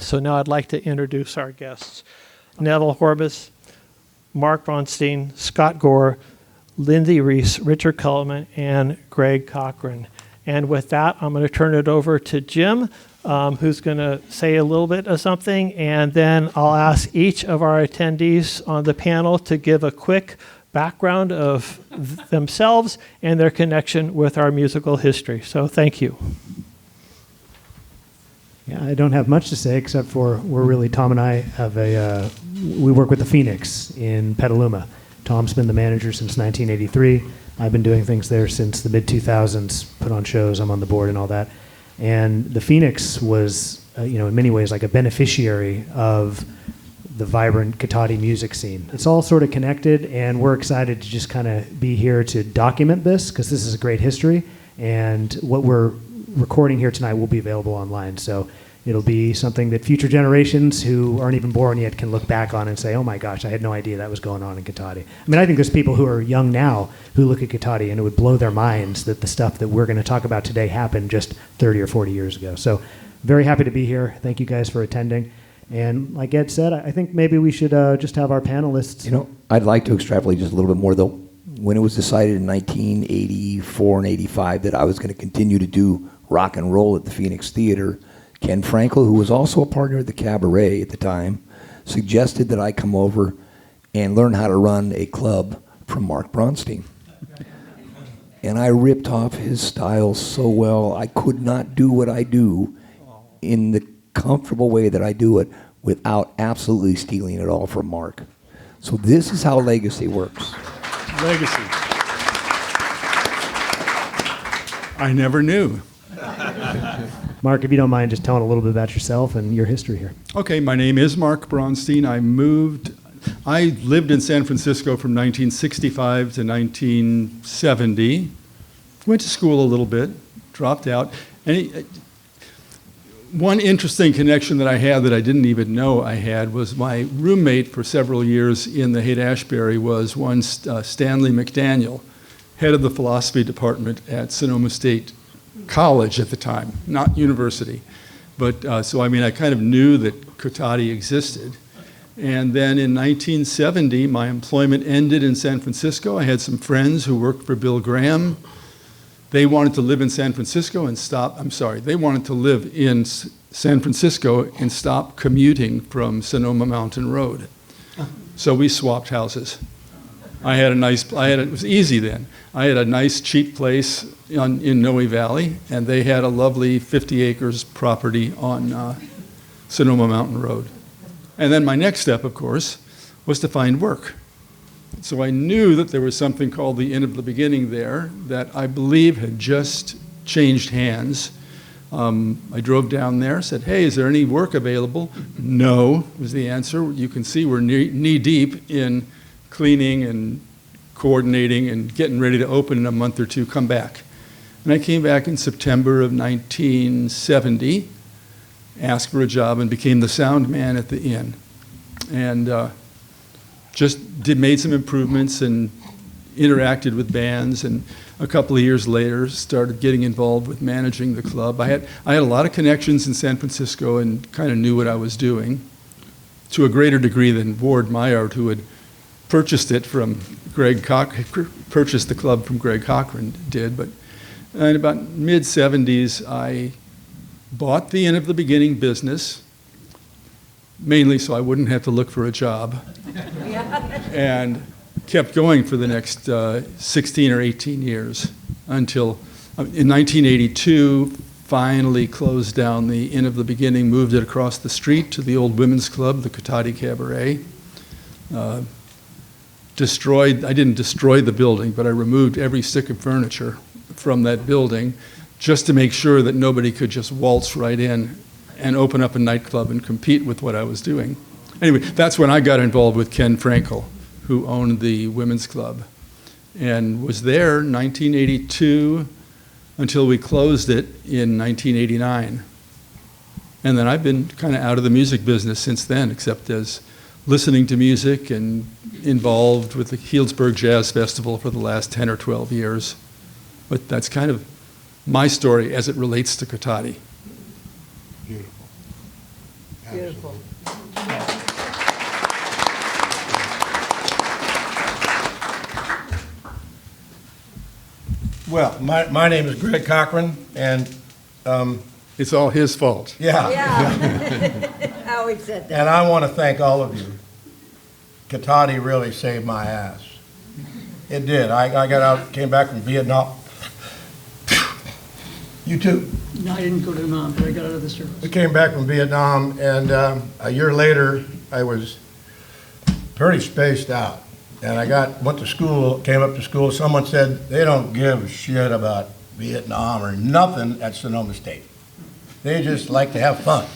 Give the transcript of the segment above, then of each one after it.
So now I'd like to introduce our guests. Neville Hormuz, Mark Braunstein, Scott Goree, Lindee Reese, Richard Cullinan, and Greg Cochrane. And with that, I'm going to turn it over to Jim, who's going to say a little bit of something, and then I'll ask each of our attendees on the panel to give a quick background of themselves and their connection with our musical history. So thank you. Yeah, I don't have much to say except for Tom and I have we work with the Phoenix in Petaluma. Tom's been the manager since 1983. I've been doing things there since the mid-2000s, put on shows, I'm on the board and all that. And the Phoenix was, in many ways like a beneficiary of the vibrant Cotati music scene. It's all sort of connected, and we're excited to just kind of be here to document this, because this is a great history, and what we're recording here tonight will be available online. So it'll be something that future generations who aren't even born yet can look back on and say, oh my gosh, I had no idea that was going on in Cotati. I mean, I think there's people who are young now who look at Cotati and it would blow their minds that the stuff that we're going to talk about today happened just 30 or 40 years ago. So very happy to be here. Thank you guys for attending. And like Ed said, I think maybe we should just have our panelists. I'd like to extrapolate just a little bit more, though. When it was decided in 1984 and 85 that I was going to continue to do rock and roll at the Phoenix Theater, Ken Frankel, who was also a partner at the Cabaret at the time, suggested that I come over and learn how to run a club from Mark Braunstein. And I ripped off his style so well, I could not do what I do in the comfortable way that I do it without absolutely stealing it all from Mark. So this is how legacy works. Legacy. I never knew. Mark, if you don't mind just telling a little bit about yourself and your history here. Okay, my name is Mark Braunstein. I lived in San Francisco from 1965 to 1970. Went to school a little bit, dropped out. One interesting connection that I had that I didn't even know I had was my roommate for several years in the Haight-Ashbury was one Stanley McDaniel, head of the philosophy department at Sonoma State College at the time, not university. But so I kind of knew that Cotati existed. And then in 1970, my employment ended in San Francisco. I had some friends who worked for Bill Graham. They wanted to live in San Francisco and they wanted to live in San Francisco and stop commuting from Sonoma Mountain Road. So we swapped houses. It was easy then. I had a nice cheap place in Noe Valley, and they had a lovely 50 acres property on Sonoma Mountain Road. And then my next step, of course, was to find work. So I knew that there was something called the Inn of the Beginning there that I believe had just changed hands. I drove down there, said, hey, is there any work available? No, was the answer. You can see we're knee deep in cleaning and coordinating and getting ready to open in a month or two, come back. And I came back in September of 1970, asked for a job, and became the sound man at the inn. And made some improvements and interacted with bands, and a couple of years later started getting involved with managing the club. I had a lot of connections in San Francisco and kind of knew what I was doing to a greater degree than Ward Meyart, who had purchased it from purchased the club from Greg Cochrane did. But in about mid-70s, I bought the Inn of the Beginning business, mainly so I wouldn't have to look for a job, and kept going for the next 16 or 18 years until in 1982 finally closed down the Inn of the Beginning, moved it across the street to the old women's club, the Cotati Cabaret. I didn't destroy the building, but I removed every stick of furniture from that building just to make sure that nobody could just waltz right in and open up a nightclub and compete with what I was doing. Anyway, that's when I got involved with Ken Frankel, who owned the women's club, and was there 1982 until we closed it in 1989. And then I've been kind of out of the music business since then, except as listening to music and involved with the Healdsburg Jazz Festival for the last 10 or 12 years. But that's kind of my story as it relates to Cotati. Beautiful. Beautiful. Well, my name is Greg Cochrane, and It's all his fault. yeah, Yeah. I always said that. and I want to thank all of you. Cotati really saved my ass. It did. I got out, came back from Vietnam. You too. No, I didn't go to Vietnam, but I got out of the service. We came back from Vietnam, and a year later, I was pretty spaced out. And went to school, came up to school. Someone said they don't give a shit about Vietnam or nothing at Sonoma State. They just like to have fun.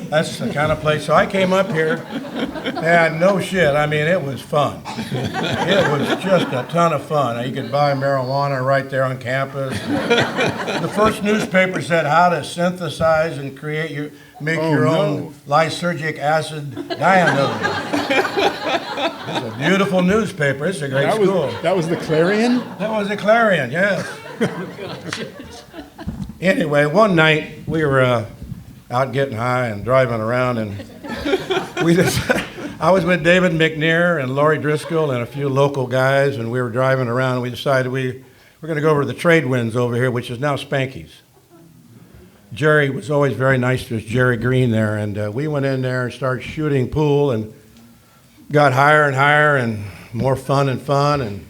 That's the kind of place. So I came up here, and no shit, I mean, it was fun. It was just a ton of fun. You could buy marijuana right there on campus. The first newspaper said how to synthesize and make your own lysergic acid dianode. It's a beautiful newspaper. It's a great school. That was the Clarion? That was a Clarion, yes. Anyway, one night we were out getting high and driving around, and I was with David McNair and Laurie Driscoll and a few local guys, and we were driving around, and we decided we're going to go over to the Trade Winds over here, which is now Spanky's. Jerry was always very nice to us, Jerry Green there, and we went in there and started shooting pool and got higher and higher and more fun and fun,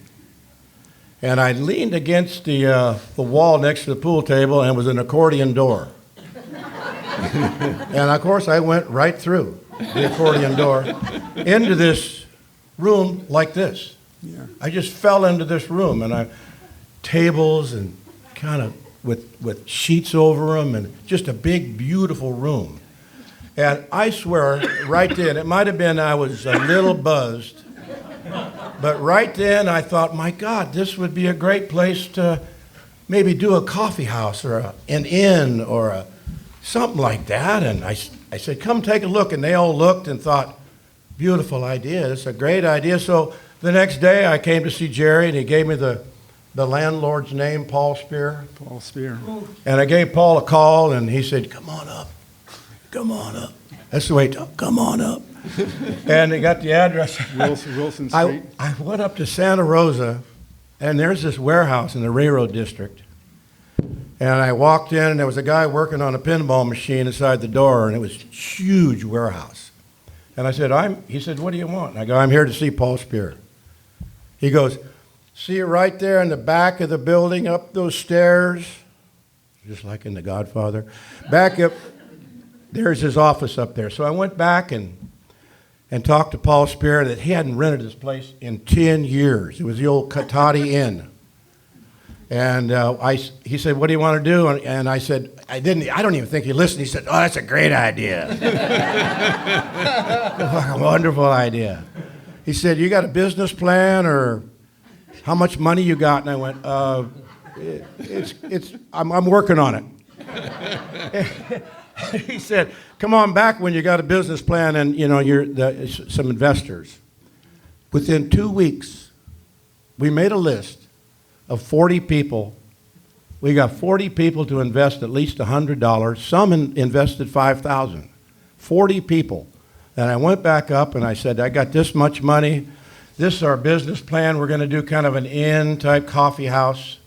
and I leaned against the wall next to the pool table, and it was an accordion door. And of course, I went right through the accordion door into this room like this. Yeah. I just fell into this room, and tables and kind of with sheets over them, and just a big, beautiful room. And I swear, right then, it might have been I was a little buzzed, but right then I thought, my God, this would be a great place to maybe do a coffee house or an inn or something like that. And I said, come take a look. And they all looked and thought, beautiful idea. It's a great idea. So the next day I came to see Jerry, and he gave me the landlord's name, Paul Spear. Paul Spear. And I gave Paul a call, and he said, come on up. Come on up. That's the way he talked. Come on up. And they got the address. Wilson Street. I went up to Santa Rosa, and there's this warehouse in the Railroad District. And I walked in, and there was a guy working on a pinball machine inside the door, and it was a huge warehouse. And I said, he said, what do you want? And I go, I'm here to see Paul Spear. He goes, see it right there in the back of the building, up those stairs, just like in The Godfather. Back up, there's his office up there. So I went back and talked to Paul Spear that he hadn't rented this place in 10 years. It was the old Cotati Inn. And he said, what do you want to do? And I said, I don't even think he listened. He said, oh, that's a great idea. A wonderful idea. He said, you got a business plan, or how much money you got? And I went, I'm working on it. He said, come on back when you got a business plan and, you're some investors. Within 2 weeks, we made a list of 40 people. We got 40 people to invest at least $100. Some invested $5,000. 40 people. And I went back up and I said, I got this much money. This is our business plan. We're going to do kind of an inn-type coffee house.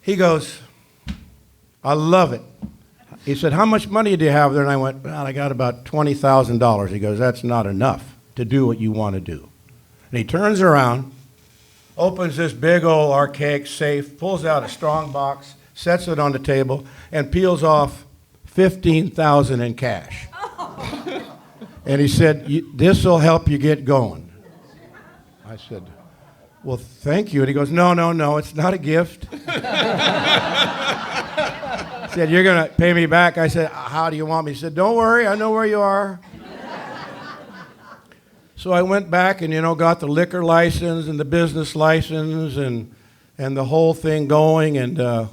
He goes, I love it. He said, how much money do you have there? And I went, well, I got about $20,000. He goes, that's not enough to do what you want to do. And he turns around, opens this big old archaic safe, pulls out a strong box, sets it on the table, and peels off $15,000 in cash. And he said, this will help you get going. I said, well, thank you. And he goes, no, it's not a gift. He said, you're going to pay me back. I said, how do you want me? He said, don't worry, I know where you are. So I went back and, got the liquor license and the business license and the whole thing going. And there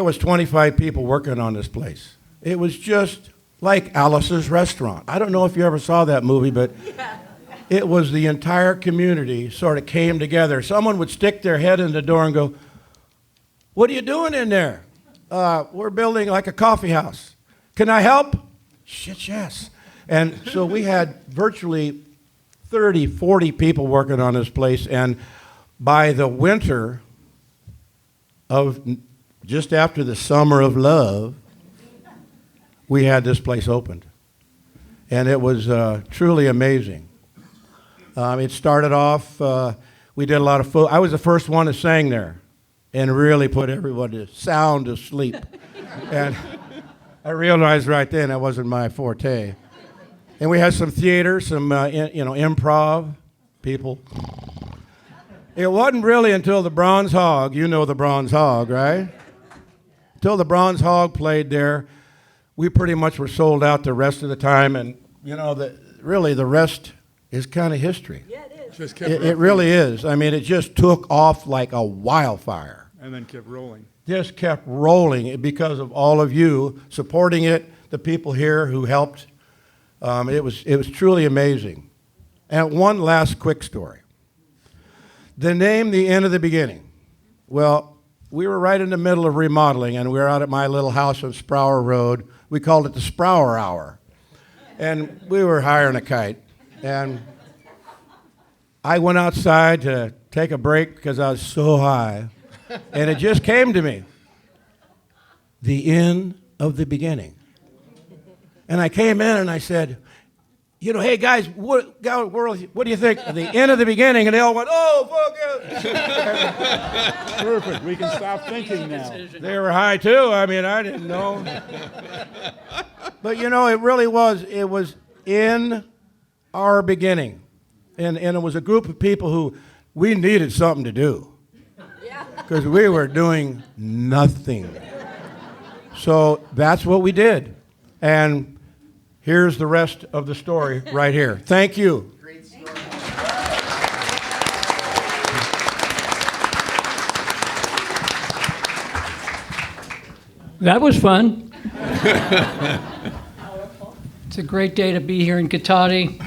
was 25 people working on this place. It was just like Alice's Restaurant. I don't know if you ever saw that movie, but it was the entire community sort of came together. Someone would stick their head in the door and go, what are you doing in there? We're building like a coffee house. Can I help? Shit, yes. And so we had virtually 30, 40 people working on this place, and by the winter of just after the summer of love, we had this place opened. And it was truly amazing. It started off, we did a lot of food. I was the first one that sang there and really put everybody sound asleep. And I realized right then that wasn't my forte. And we had some theater, some improv people. It wasn't really until the Bronze Hog, you know the Bronze Hog, right? Until the Bronze Hog played there, we pretty much were sold out the rest of the time. And, really the rest is kind of history. Yeah, it is. Just kept It really is. I mean, it just took off like a wildfire. and then kept rolling. Just kept rolling because of all of you supporting it, the people here who helped. It was truly amazing. And one last quick story. The name, The End of the Beginning. Well, we were right in the middle of remodeling, and we were out at my little house on Sprower Road. We called it the Sprower Hour. And we were hiring a kite. And I went outside to take a break because I was so high. And it just came to me. The end of the beginning. And I came in and I said, hey guys, what do you think? The end of the beginning. And they all went, oh, fuck it. Perfect. We can stop thinking now. They were high too. I mean, I didn't know. But it really was. It was in our beginning. And it was a group of people who we needed something to do. Because we were doing nothing. So that's what we did. And here's the rest of the story right here. Thank you. Great story. That was fun. It's a great day to be here in Cotati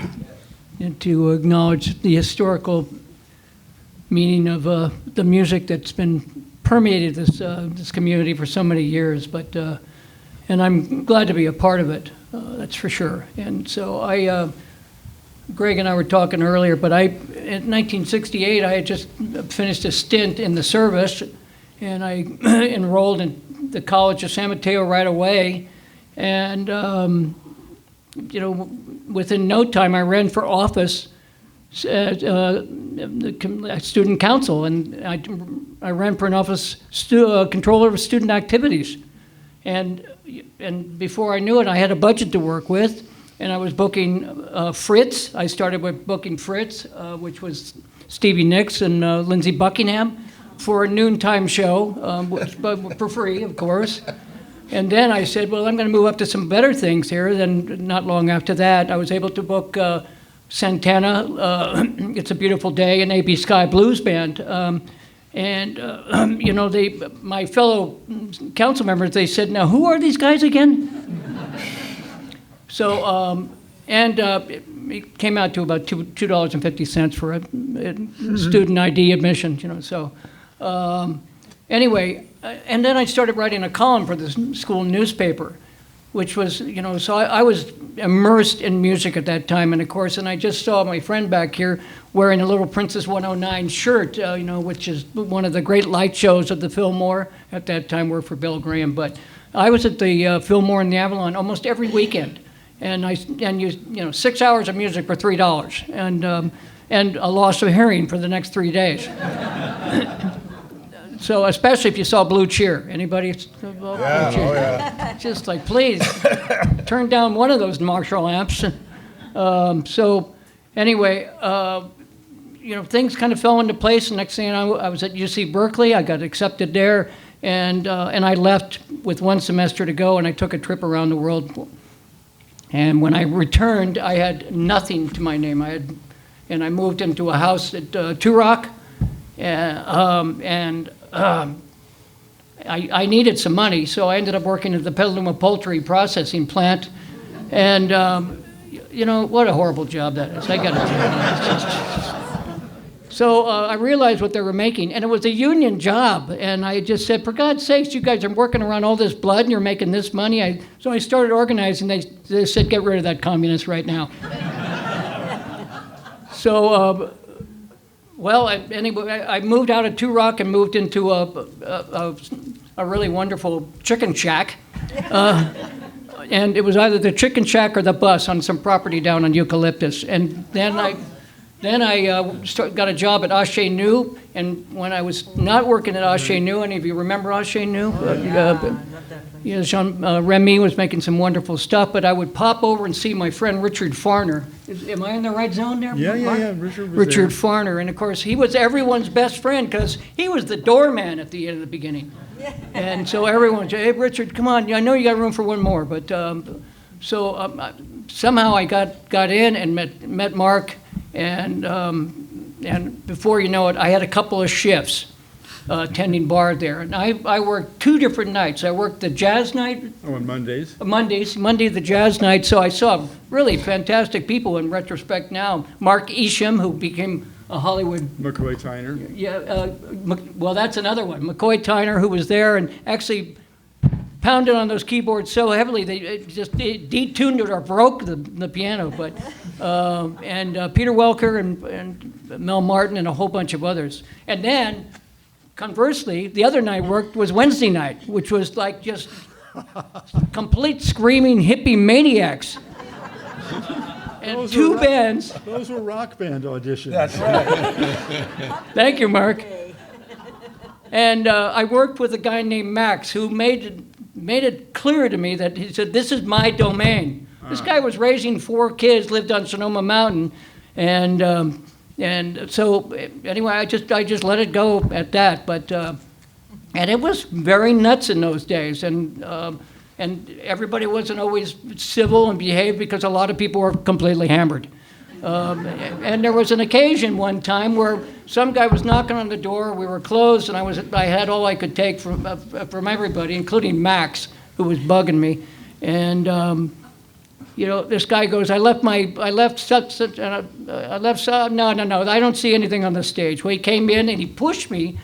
and to acknowledge the historical meaning of the music that's been permeated this community for so many years. And I'm glad to be a part of it. That's for sure. And so Greg and I were talking earlier, but in 1968, I had just finished a stint in the service, and I enrolled in the College of San Mateo right away. And, within no time, I ran for office at the student council, and I ran for an office controller of student activities. And before I knew it, I had a budget to work with, and I was booking Fritz. I started with booking Fritz, which was Stevie Nicks and Lindsey Buckingham, for a noontime show, but for free, of course. And then I said, well, I'm going to move up to some better things here. Then not long after that, I was able to book Santana, It's a Beautiful Day, and AB Sky Blues Band. My fellow council members, they said, now, who are these guys again? So, it came out to about $2.50 for a student ID admission, So, anyway, and then I started writing a column for the school newspaper, which was, so I was immersed in music at that time, and of course, and I just saw my friend back here wearing a little Princess 109 shirt, which is one of the great light shows of the Fillmore. At that time, worked for Bill Graham, but I was at the Fillmore in the Avalon almost every weekend, and used 6 hours of music for $3, and a loss of hearing for the next 3 days. So especially if you saw Blue Cheer. Anybody saw Blue Cheer? Oh yeah. Just like, please, turn down one of those Marshall amps. So anyway, things kind of fell into place. The next thing I was at UC Berkeley. I got accepted there, and I left with 1 semester to go, and I took a trip around the world. And when I returned, I had nothing to my name. I moved into a house at Turok, I needed some money, so I ended up working at the Petaluma Poultry Processing Plant, and what a horrible job that is. I got to tell you, So I realized what they were making, and it was a union job. And I just said, for God's sakes, you guys are working around all this blood and you're making this money. So I started organizing. They said, get rid of that communist right now. So, anyway, I moved out of Two Rock and moved into a really wonderful chicken shack. And it was either the chicken shack or the bus on some property down on Eucalyptus. And then I got a job at Ashe Nu, and when I was not working at Ashe Nu, any of you remember Ashe Nu? Jean Remy was making some wonderful stuff, but I would pop over and see my friend Richard Farner. Am I in the right zone there? Yeah. Richard Farner, and of course he was everyone's best friend because he was the doorman at the end of the beginning. And so everyone said, hey, Richard, come on, I know you got room for one more. But somehow I got in and met Mark, and before you know it, I had a couple of shifts tending bar there. And I worked 2 different nights. I worked the jazz night. Oh, on Mondays? Monday the jazz night. So I saw really fantastic people in retrospect now. Mark Isham, who became a Hollywood. McCoy Tyner. Yeah, well, that's another one. McCoy Tyner, who was there and actually pounded on those keyboards so heavily they just detuned it or broke the piano. But and Peter Welker and Mel Martin and a whole bunch of others. And then, conversely, the other night I worked was Wednesday night, which was like just complete screaming hippie maniacs. And Those two were bands. Those were rock band auditions. That's right. Thank you, Mark. And I worked with a guy named Max who made it clear to me that he said, this is my domain. This guy was raising 4 kids, lived on Sonoma Mountain, and so anyway, I just let it go at that. But and it was very nuts in those days, and everybody wasn't always civil and behaved because a lot of people were completely hammered. And there was an occasion one time where some guy was knocking on the door. We were closed, and I had all I could take from everybody, including Max, who was bugging me. And this guy goes, I left such, no, I don't see anything on the stage. Well, he came in and he pushed me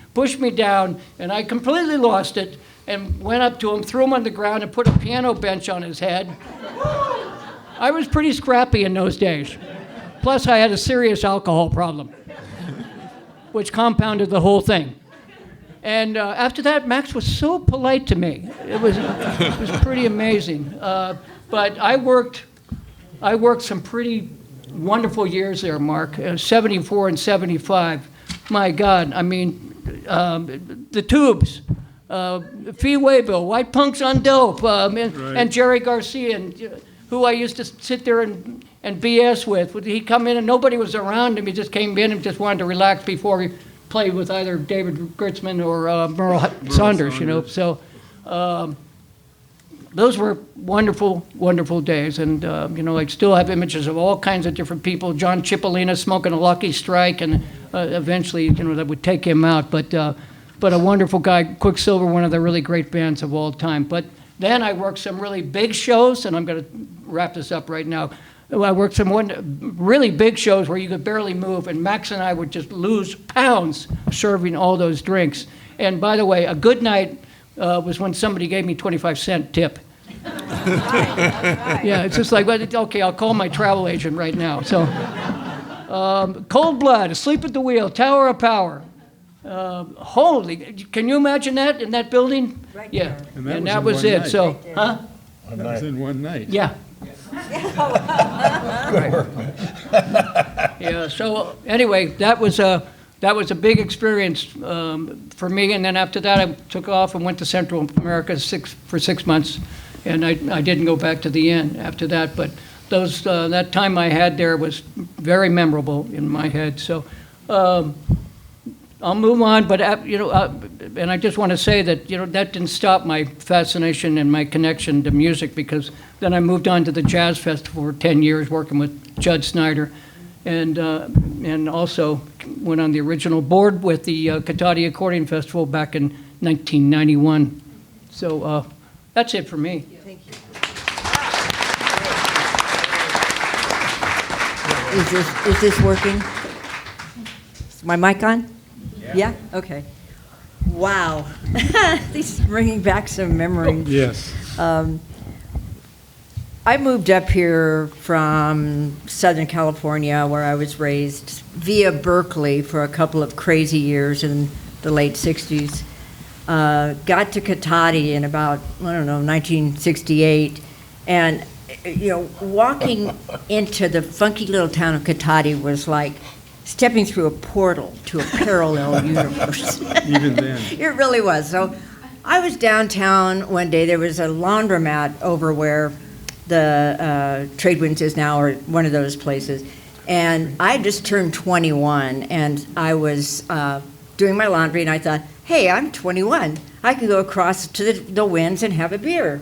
down, and I completely lost it. And went up to him, threw him on the ground, and put a piano bench on his head. I was pretty scrappy in those days. Plus, I had a serious alcohol problem, which compounded the whole thing. And after that, Max was so polite to me. It was pretty amazing. But I worked some pretty wonderful years there, Mark. 74 and 75. My God, I mean, the Tubes. Fee Waybill, White Punks on Dope, and Jerry Garcia, who I used to sit there and BS with. He'd come in and nobody was around him. He just came in and just wanted to relax before he played with either David Gertzman or Merle Saunders, So those were wonderful, wonderful days. And, I still have images of all kinds of different people. John Cipollina smoking a Lucky Strike, and eventually, that would take him out. But a wonderful guy, Quicksilver, one of the really great bands of all time. But then I worked some really big shows, and I'm going to wrap this up right now. I worked some really big shows where you could barely move, and Max and I would just lose pounds serving all those drinks. And by the way, a good night was when somebody gave me 25-cent tip. Yeah, it's just like, okay, I'll call my travel agent right now. So, Cold Blood, Asleep at the Wheel, Tower of Power. Can you imagine that in that building? Right Yeah, there. And that was it. night. So, huh? That was in one night. Yeah. Yeah. So anyway, that was a big experience for me. And then after that, I took off and went to Central America for 6 months, and I didn't go back to the inn after that. But that time I had there was very memorable in my head. So. I'll move on, but and I just want to say that that didn't stop my fascination and my connection to music, because then I moved on to the Jazz Festival for 10 years, working with Judd Snyder, and also went on the original board with the Cotati Accordion Festival back in 1991. So that's it for me. Thank you. Is this working? My mic on? Yeah? Okay. Wow. This is bringing back some memories. Yes. I moved up here from Southern California, where I was raised, via Berkeley for a couple of crazy years in the late 60s. Got to Cotati in about, 1968. And, walking into the funky little town of Cotati was like stepping through a portal to a parallel universe. Even then. It really was. So I was downtown one day. There was a laundromat over where the Tradewinds is now, or one of those places. And I just turned 21, and I was doing my laundry, and I thought, hey, I'm 21. I can go across to the Winds and have a beer.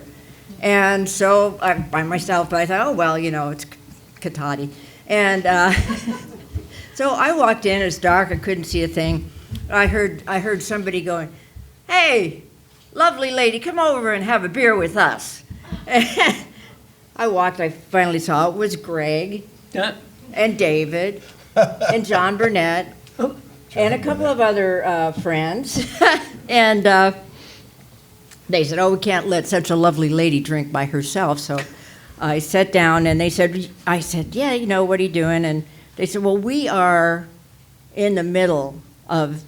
And so I'm by myself, but I thought, oh, well, it's Cotati. And so I walked in, it was dark, I couldn't see a thing. I heard somebody going, hey, lovely lady, come over and have a beer with us. I walked, I finally saw it was Greg and David and John Burnett and a couple of other friends. And they said, oh, we can't let such a lovely lady drink by herself. So I sat down and I said, yeah, what are you doing? And they said, well, we are in the middle of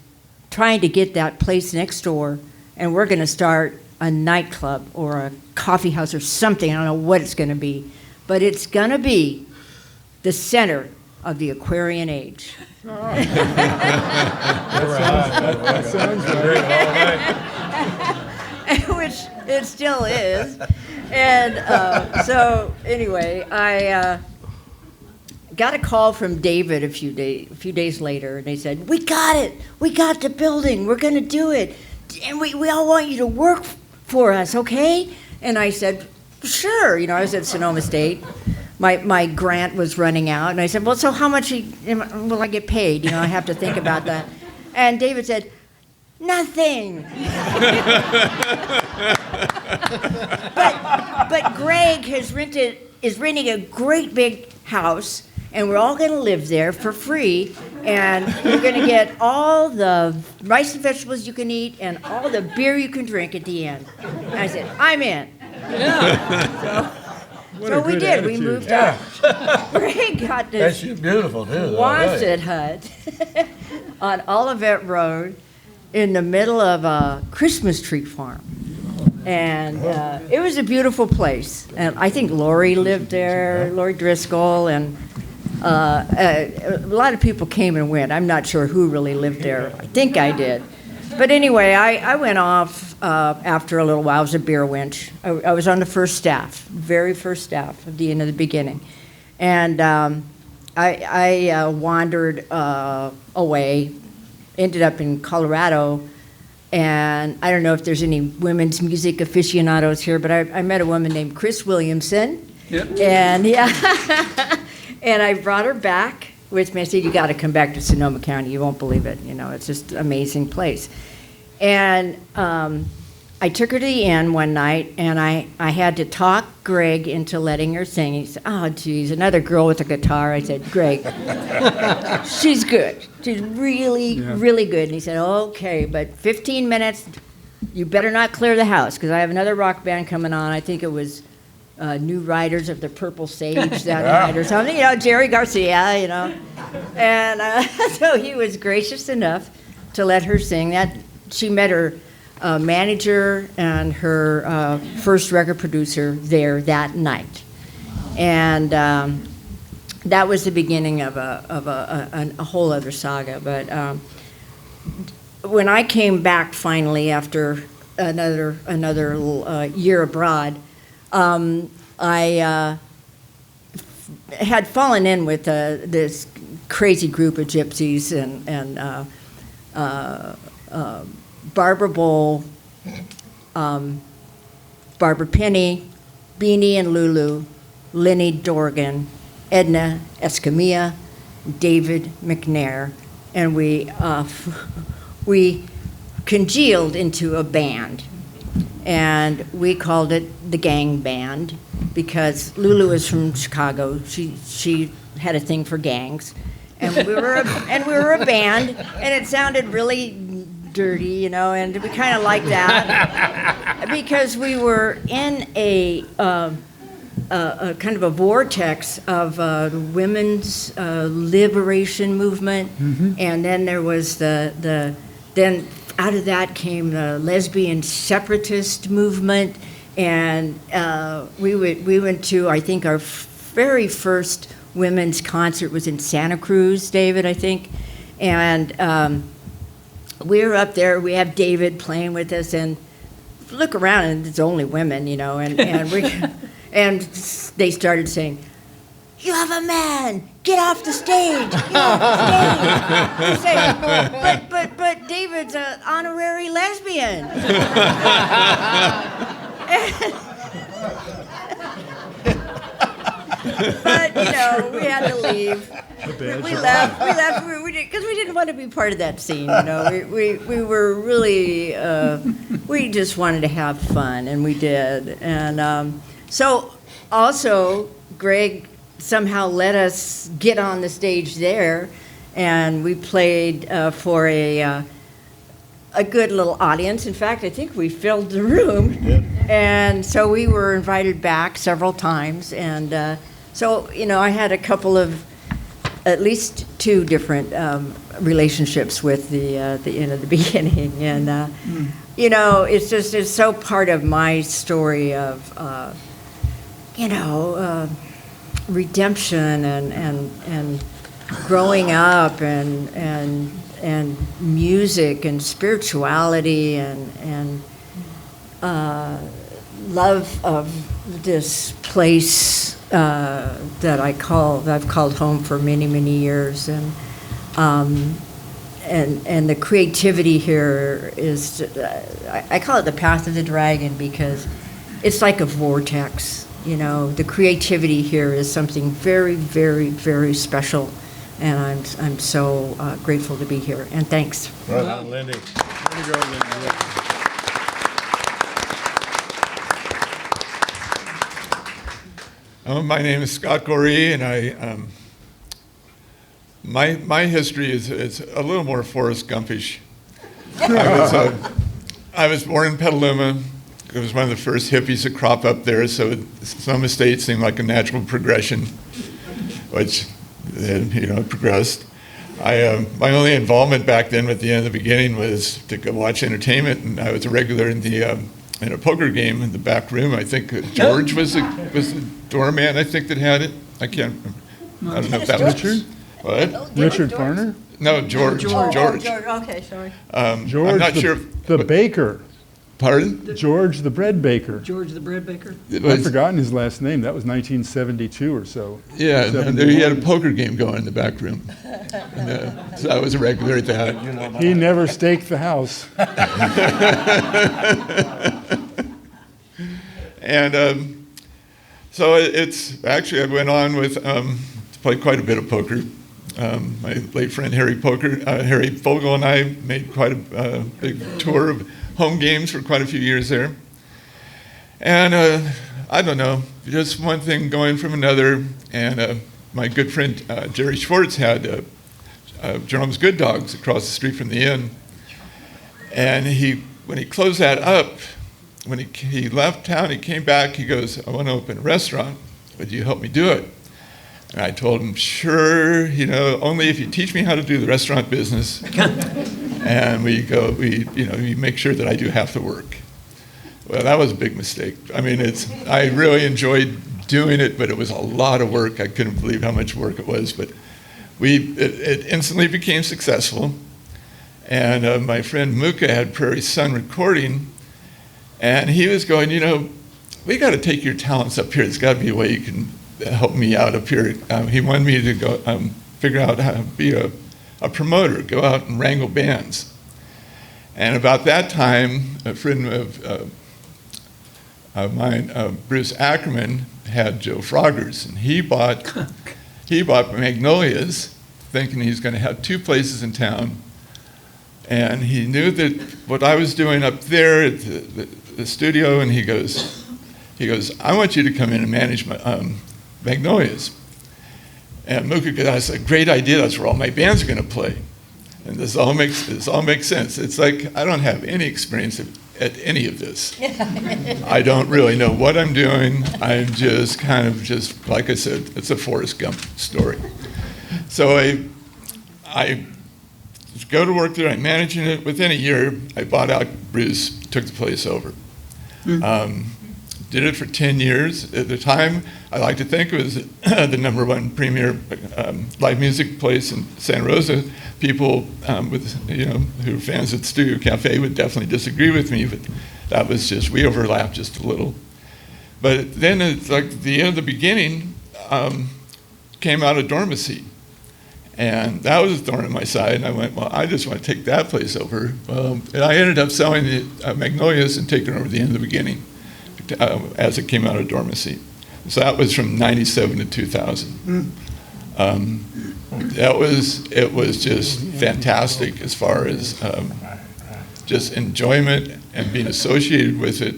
trying to get that place next door, and we're going to start a nightclub or a coffee house or something. I don't know what it's going to be, but it's going to be the center of the Aquarian age. That sounds right. Which it still is. And so anyway, I got a call from David a few days later, and they said, we got it. We got the building. We're going to do it. And we all want you to work for us, okay? And I said, sure. I was at Sonoma State. My grant was running out. And I said, well, so how much will I get paid? I have to think about that. And David said, nothing. but Greg is renting a great big house, and we're all going to live there for free, and you're going to get all the rice and vegetables you can eat and all the beer you can drink at the end. And I said, I'm in. Yeah. So we did. We moved up. Greg got this That's beautiful, too. Quonset hut on Olivet Road in the middle of a Christmas tree farm. And it was a beautiful place. And I think Lori lived there, Lori Driscoll, and a lot of people came and went. I'm not sure who really lived there. I think I did. But anyway, I went off after a little while. I was a beer wench. I was on the first staff, very first staff at the end of the beginning. And I wandered away, ended up in Colorado. And I don't know if there's any women's music aficionados here, but I met a woman named Chris Williamson. Yep. And and I brought her back with me. I said, you got to come back to Sonoma County. You won't believe it. It's just an amazing place. And I took her to the inn one night, and I had to talk Greg into letting her sing. He said, oh, geez, another girl with a guitar. I said, Greg, she's good. She's really, really good. And he said, okay, but 15 minutes, you better not clear the house, because I have another rock band coming on. I think it was New Riders of the Purple Sage that night or something. Jerry Garcia, And so he was gracious enough to let her sing. That she met her manager and her first record producer there that night. And that was the beginning of a whole other saga. But when I came back finally after another year abroad, I had fallen in with this crazy group of gypsies and Barbara Bowl, Barbara Penny, Beanie and Lulu, Lenny Dorgan, Edna Escamilla, David McNair, and we congealed into a band. And we called it the Gang Band because Lulu is from Chicago. She had a thing for gangs. and we were a band, and it sounded really dirty, you know, and we kind of liked that because we were in a kind of a vortex of the women's liberation movement, and then there was then out of that came the lesbian separatist movement, and we went to, I think, our very first women's concert was in Santa Cruz, David, I think, and we were up there. We have David playing with us, and look around, and it's only women, you know, and we and they started saying, "You have a man. Get off the stage. Get off the stage." We say, but David's an honorary lesbian. But you know, we had to leave. We left because we didn't want to be part of that scene. You know, we were really we just wanted to have fun, and we did. And so also, Greg somehow let us get on the stage there, and we played for a good little audience. In fact, I think we filled the room. Yeah. And so we were invited back several times, and so you know, I had a couple of, at least two different relationships with the beginning, and you know, it's so part of my story of redemption and growing up and music and spirituality and love of this place that I've called home for many, many years, and the creativity here is, I call it the path of the dragon, because it's like a vortex. You know, the creativity here is something very, very, very special, and I'm so grateful to be here. And thanks. Right on, Lindee. Way to go, Lindee. My name is Scott Goree, and my history is a little more Forrest Gumpish. I was born in Petaluma. It was one of the first hippies to crop up there, so Sonoma State seemed like a natural progression, which progressed. My only involvement back then at the end of the beginning was to go watch entertainment, and I was a regular in a poker game in the back room. I think George was the doorman, I think, that had it. I can't remember. I don't know if that was Richard? What? Richard Farner? No, George. George. Okay, sorry. George, I'm not sure. The baker. Pardon? George the bread baker. George the bread baker. I've forgotten his last name. That was 1972 or so. Yeah, and he had a poker game going in the back room. And, so I was a regular at that. He never staked the house. And so it's actually, I went on with to play quite a bit of poker. My late friend Harry Fogel and I made quite a big tour of home games for quite a few years there. And I don't know, just one thing going from another. And my good friend Jerry Schwartz had Jerome's Good Dogs across the street from the inn. And when he closed that up, when he left town, he came back, he goes, "I want to open a restaurant. Would you help me do it?" And I told him, "Sure, only if you teach me how to do the restaurant business." And we make sure that I do half the work. Well, that was a big mistake. I mean, I really enjoyed doing it, but it was a lot of work. I couldn't believe how much work it was, but it instantly became successful. And my friend Muka had Prairie Sun Recording, and he was going, "We got to take your talents up here. There's got to be a way you can help me out up here." He wanted me to go figure out how to be a promoter, go out and wrangle bands. And about that time, a friend of mine, Bruce Ackerman, had Joe Froggers, and he bought Magnolias, thinking he's going to have two places in town. And he knew that what I was doing up there at the studio, and he goes, "I want you to come in and manage my Magnolias." And Mooka, that's a great idea. That's where all my bands are going to play. And this all makes sense. It's like I don't have any experience at any of this. I don't really know what I'm doing. I'm just kind of like I said, it's a Forrest Gump story. So I go to work there. I'm managing it. Within a year, I bought out Bruce, took the place over. Did it for 10 years. At the time, I like to think it was the #1 premier live music place in Santa Rosa. People who are fans at Studio Cafe would definitely disagree with me, but that was we overlapped just a little. But then it's like the end of the beginning came out of dormancy. And that was a thorn in my side, and I went, well, I just want to take that place over. And I ended up selling the Magnolias and taking over the end of the beginning as it came out of dormancy. So that was from 97 to 2000. It was just fantastic as far as just enjoyment and being associated with it.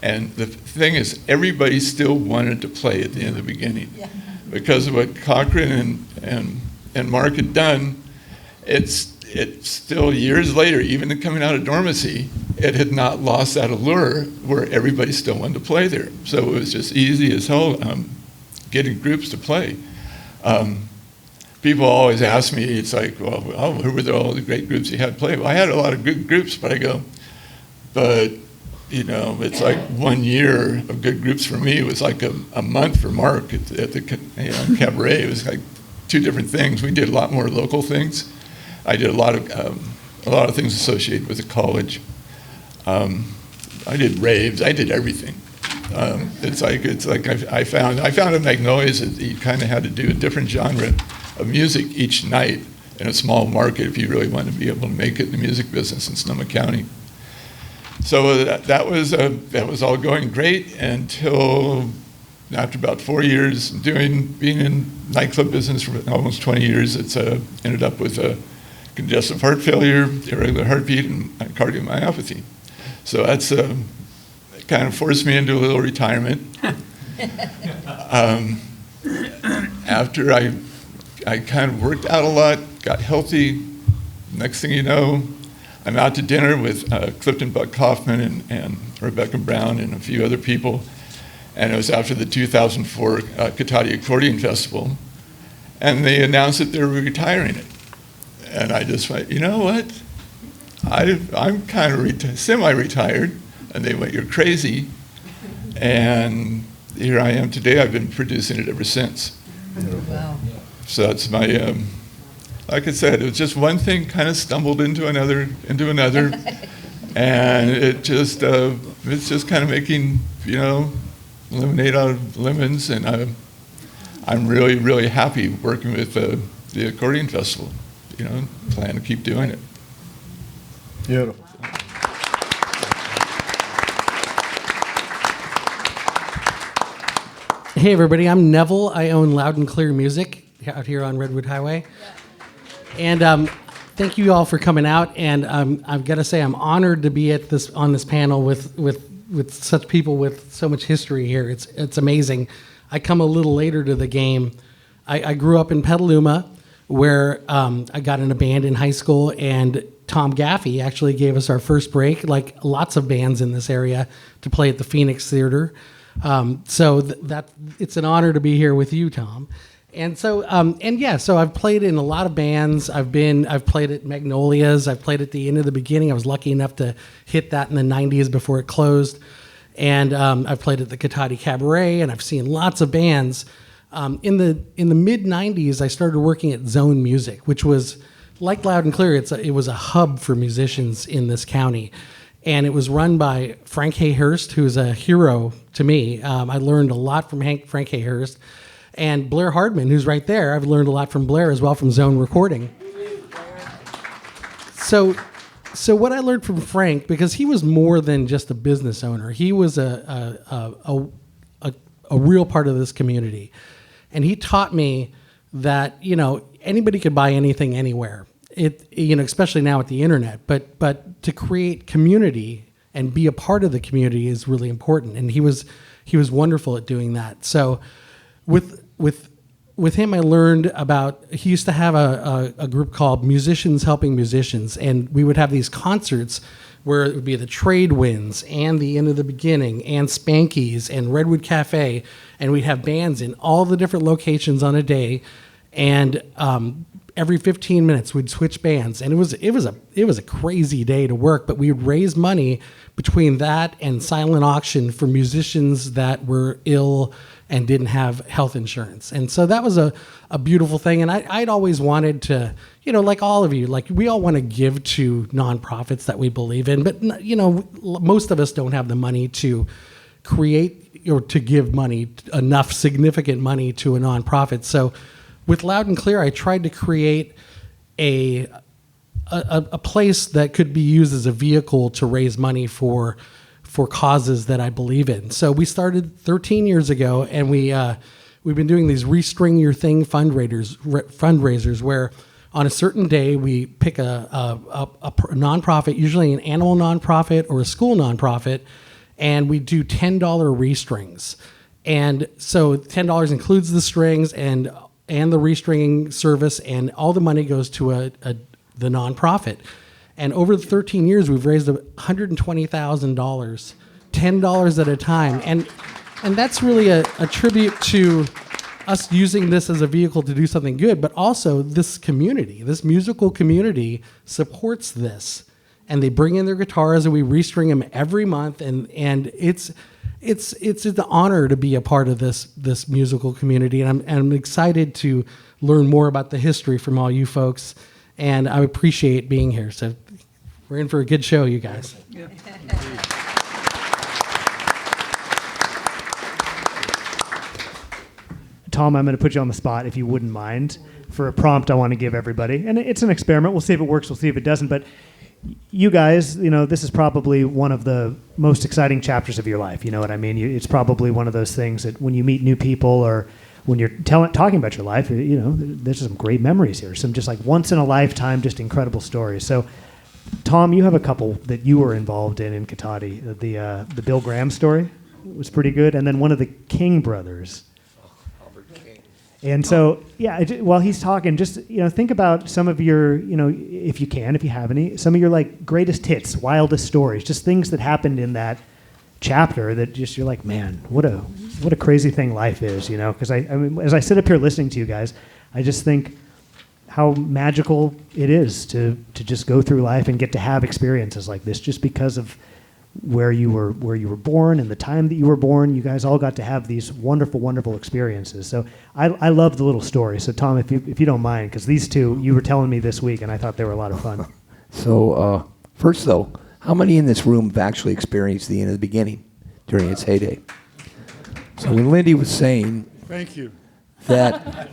And the thing is, everybody still wanted to play at the end of the beginning. Because of what Cochrane and Mark had done, it's still years later, even coming out of dormancy, it had not lost that allure where everybody still wanted to play there. So it was just easy as hell getting groups to play. People always ask me, it's like, well, who were all the great groups you had play? Well, I had a lot of good groups, but it's like 1 year of good groups for me. It was like a month for Mark at the cabaret. It was like 2 different things. We did a lot more local things. I did a lot of things associated with the college. I did raves. I did everything. It's like I found at Magnolias that you kind of had to do a different genre of music each night in a small market if you really wanted to be able to make it in the music business in Sonoma County. So that was all going great until after about 4 years being in nightclub business for almost 20 years, it's ended up with congestive heart failure, irregular heartbeat, and cardiomyopathy. So that's kind of forced me into a little retirement. After I kind of worked out a lot, got healthy. Next thing you know, I'm out to dinner with Clifton Buck Hoffman and Rebecca Brown and a few other people. And it was after the 2004 Cotati Accordion Festival. And they announced that they were retiring it. And I just went, you know what? I'm kind of semi-retired. And they went, you're crazy. And here I am today. I've been producing it ever since. Wow. So that's my, like I said, it was just one thing kind of stumbled into another. And it's just kind of making, lemonade out of lemons. And I'm really, really happy working with the Accordion Festival. Plan to keep doing it. Beautiful. Hey everybody, I'm Neville. I own Loud and Clear Music out here on Redwood Highway. And thank you all for coming out. And I've got to say I'm honored to be on this panel with such people with so much history here. It's amazing. I come a little later to the game. I grew up in Petaluma, where I got in a band in high school, and Tom Gaffey actually gave us our first break, like lots of bands in this area, to play at the Phoenix Theater. So that it's an honor to be here with you, Tom. And so so I've played in a lot of bands. I've played at Magnolias. I've played at the end of the beginning. I was lucky enough to hit that in the 90s before it closed. And I've played at the Cotati Cabaret, and I've seen lots of bands. In the mid 90s, I started working at Zone Music, which was like Loud and Clear. It was a hub for musicians in this county, and it was run by Frank Hayhurst, who's a hero to me. I learned a lot from Frank Hayhurst, and Blair Hardman, who's right there. I've learned a lot from Blair as well from Zone Recording. So what I learned from Frank, because he was more than just a business owner, he was a real part of this community. And he taught me that, anybody could buy anything anywhere. Especially now with the internet, but to create community and be a part of the community is really important. And he was wonderful at doing that. So with with him, I learned about, he used to have a group called Musicians Helping Musicians, and we would have these concerts where it would be the Trade Winds and the End of the Beginning and Spanky's and Redwood Cafe, and we'd have bands in all the different locations on a day, and every 15 minutes we'd switch bands, and it was a crazy day to work, but we would raise money between that and silent auction for musicians that were ill and didn't have health insurance. And so that was a beautiful thing. And I'd always wanted to, like all of you, like we all want to give to nonprofits that we believe in, but most of us don't have the money to create or to give money, enough significant money to a nonprofit. So with Loud and Clear, I tried to create a place that could be used as a vehicle to raise money for causes that I believe in. So we started 13 years ago, and we've been doing these Restring Your Thing fundraisers where on a certain day we pick a nonprofit, usually an animal nonprofit or a school nonprofit, and we do $10 restrings. And so $10 includes the strings and the restringing service, and all the money goes to the nonprofit. And over the 13 years, we've raised $120,000, $10 at a time. And that's really a tribute to us using this as a vehicle to do something good, but also this community, this musical community supports this. And they bring in their guitars and we restring them every month. And it's an honor to be a part of this musical community. And I'm excited to learn more about the history from all you folks. And I appreciate being here. So we're in for a good show, you guys. Yeah. Tom, I'm going to put you on the spot, if you wouldn't mind, for a prompt I want to give everybody. And it's an experiment. We'll see if it works. We'll see if it doesn't. But you guys, this is probably one of the most exciting chapters of your life. You know what I mean? It's probably one of those things that when you meet new people or when you're talking about your life, there's some great memories here. Some just like once in a lifetime, just incredible stories. So, Tom, you have a couple that you were involved in Cotati. The Bill Graham story was pretty good, and then one of the King brothers. And so, while he's talking, just think about some of your, if you have any, some of your like greatest hits, wildest stories, just things that happened in that chapter that just you're like, man, what a crazy thing life is, Because I mean, as I sit up here listening to you guys, I just think how magical it is to just go through life and get to have experiences like this, just because of where you were born and the time that you were born. You guys all got to have these wonderful, wonderful experiences. So I love the little story. So Tom, if you don't mind, because these two you were telling me this week, and I thought they were a lot of fun. So first, though, how many in this room have actually experienced the End of the Beginning during its heyday? So when Lindee was saying, thank you, that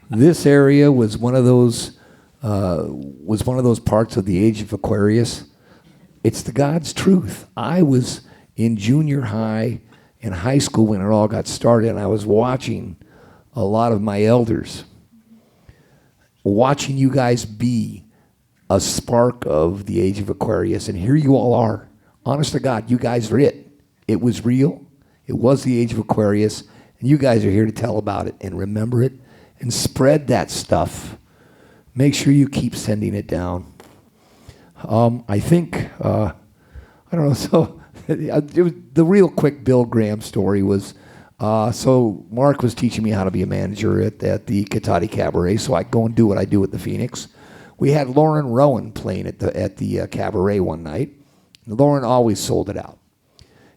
this area was one of those parts of the age of Aquarius. It's the God's truth. I was in junior high and high school when it all got started, and I was watching a lot of my elders, watching you guys be a spark of the age of Aquarius, and here you all are. Honest to God, you guys are it. It was real. It was the age of Aquarius, and you guys are here to tell about it and remember it and spread that stuff. Make sure you keep sending it down. I think, I don't know, so it was, the real quick Bill Graham story was, so Mark was teaching me how to be a manager at the Cotati Cabaret, so I go and do what I do at the Phoenix. We had Lauren Rowan playing at the Cabaret one night. Lauren always sold it out.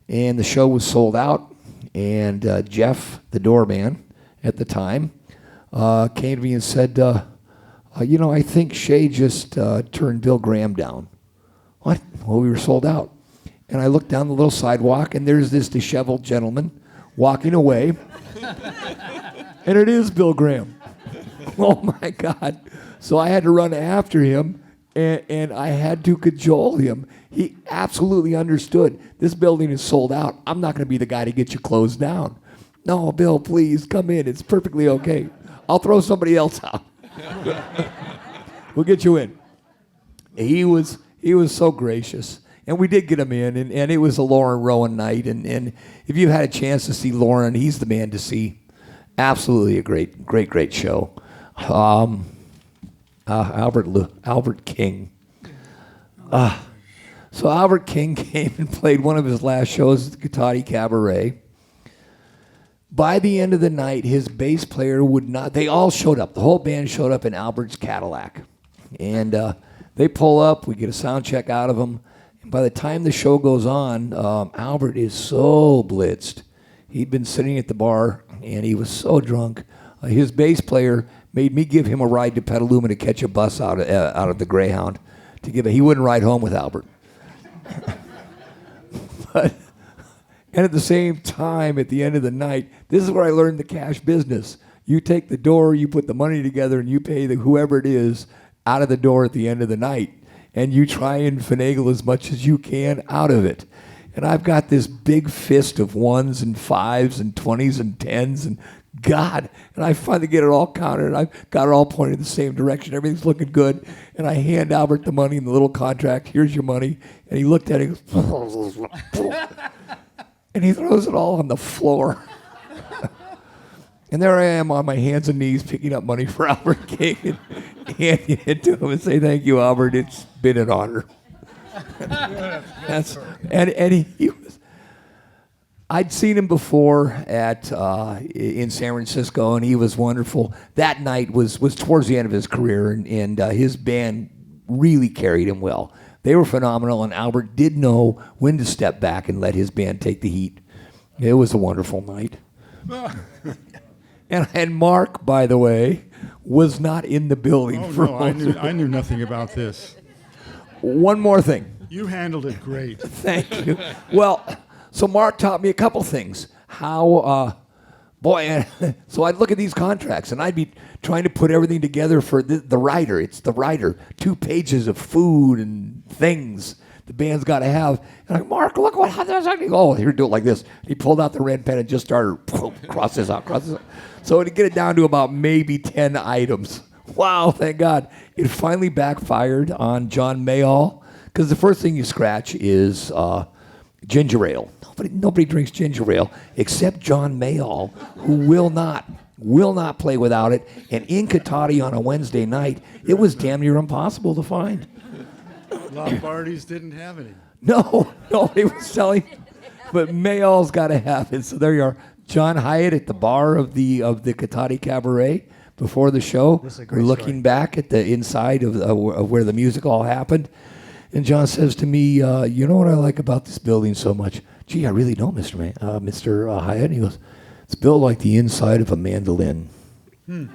And the show was sold out, and Jeff, the doorman at the time, came to me and said, I think Shay just turned Bill Graham down. What? Well, we were sold out. And I looked down the little sidewalk, and there's this disheveled gentleman walking away. And it is Bill Graham. Oh, my God. So I had to run after him, and I had to cajole him. He absolutely understood. This building is sold out. I'm not going to be the guy to get you closed down. No, Bill, please, come in. It's perfectly okay. I'll throw somebody else out. We'll get you in. He was so gracious. And we did get him in, and it was a Lauren Rowan night. And if you had a chance to see Lauren, he's the man to see. Absolutely a great show. Albert King. So Albert King came and played one of his last shows at the Cotati Cabaret. By the end of the night, his bass player would not. They all showed up. The whole band showed up in Albert's Cadillac, and they pull up. We get a sound check out of him. And by the time the show goes on, Albert is so blitzed. He'd been sitting at the bar, and he was so drunk. His bass player made me give him a ride to Petaluma to catch a bus out of the Greyhound. He wouldn't ride home with Albert. And at the same time, at the end of the night, this is where I learned the cash business. You take the door, you put the money together, and you pay whoever it is out of the door at the end of the night. And you try and finagle as much as you can out of it. And I've got this big fist of 1s and 5s and 20s and 10s and God. And I finally get it all counted, and I've got it all pointed in the same direction. Everything's looking good. And I hand Albert the money in the little contract. Here's your money. And he looked at it and goes, and he throws it all on the floor. And there I am on my hands and knees picking up money for Albert King and handing it to him and say, thank you, Albert. It's been an honor. He was. I'd seen him before in San Francisco, and he was wonderful. That night was towards the end of his career, and his band really carried him well. They were phenomenal, and Albert did know when to step back and let his band take the heat. It was a wonderful night. And Mark, by the way, was not in the building. I knew nothing about this. One more thing. You handled it great. Thank you. Well, so Mark taught me a couple things. So I'd look at these contracts, and I'd be trying to put everything together for the writer. It's the writer. 2 pages of food and things the band's got to have. And I'm like, Mark, look what happens. Oh, here, do it like this. He pulled out the red pen and just started, cross this out. So to get it down to about maybe 10 items. Wow, thank God. It finally backfired on John Mayall, because the first thing you scratch is ginger ale. Nobody drinks ginger ale except John Mayall, who will not play without it. And in Cotati on a Wednesday night, it was damn near impossible to find. Lombardi's didn't have any. No, nobody was selling, but Mayall's got to have it. So there you are. John Hyatt at the bar of the Cotati Cabaret before the show. We're looking back at the inside of where the music all happened. And John says to me, you know what I like about this building so much? Gee, I really don't, Mr. Hyatt. And he goes, it's built like the inside of a mandolin. And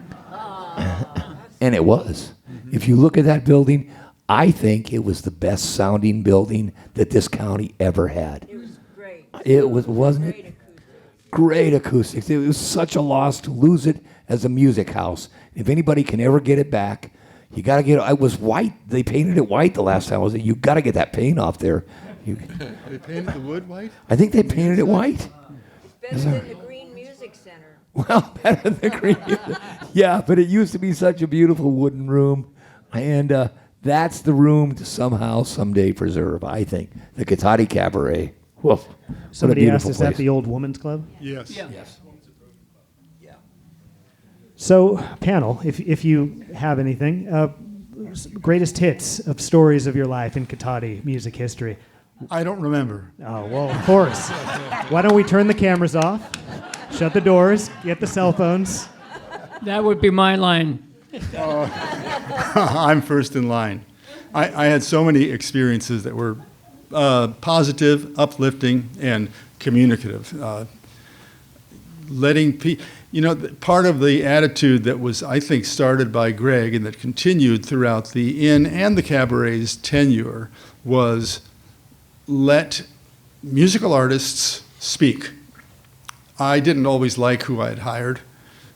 it was. If you look at that building, I think it was the best sounding building that this county ever had. It was great. Wasn't it? Great acoustics. It was such a loss to lose it as a music house. If anybody can ever get it back, you got to get it. It was white. They painted it white the last time I was there. You got to get that paint off there. They painted the wood white? I think they painted it white. Better than the Green Music Center. Well, better than the Green. Yeah, but it used to be such a beautiful wooden room. And that's the room to somehow, someday preserve, I think. The Cotati Cabaret. Woof. Somebody asked, is that the old woman's club? Yes. Yeah. Yes. So, panel, if you have anything, greatest hits of stories of your life in Cotati music history. I don't remember. Oh, well, of course. Why don't we turn the cameras off, shut the doors, get the cell phones. That would be my line. I'm first in line. I had so many experiences that were positive, uplifting, and communicative. Part of the attitude that was, I think, started by Greg and that continued throughout the Inn and the Cabaret's tenure was let musical artists speak. I didn't always like who I had hired.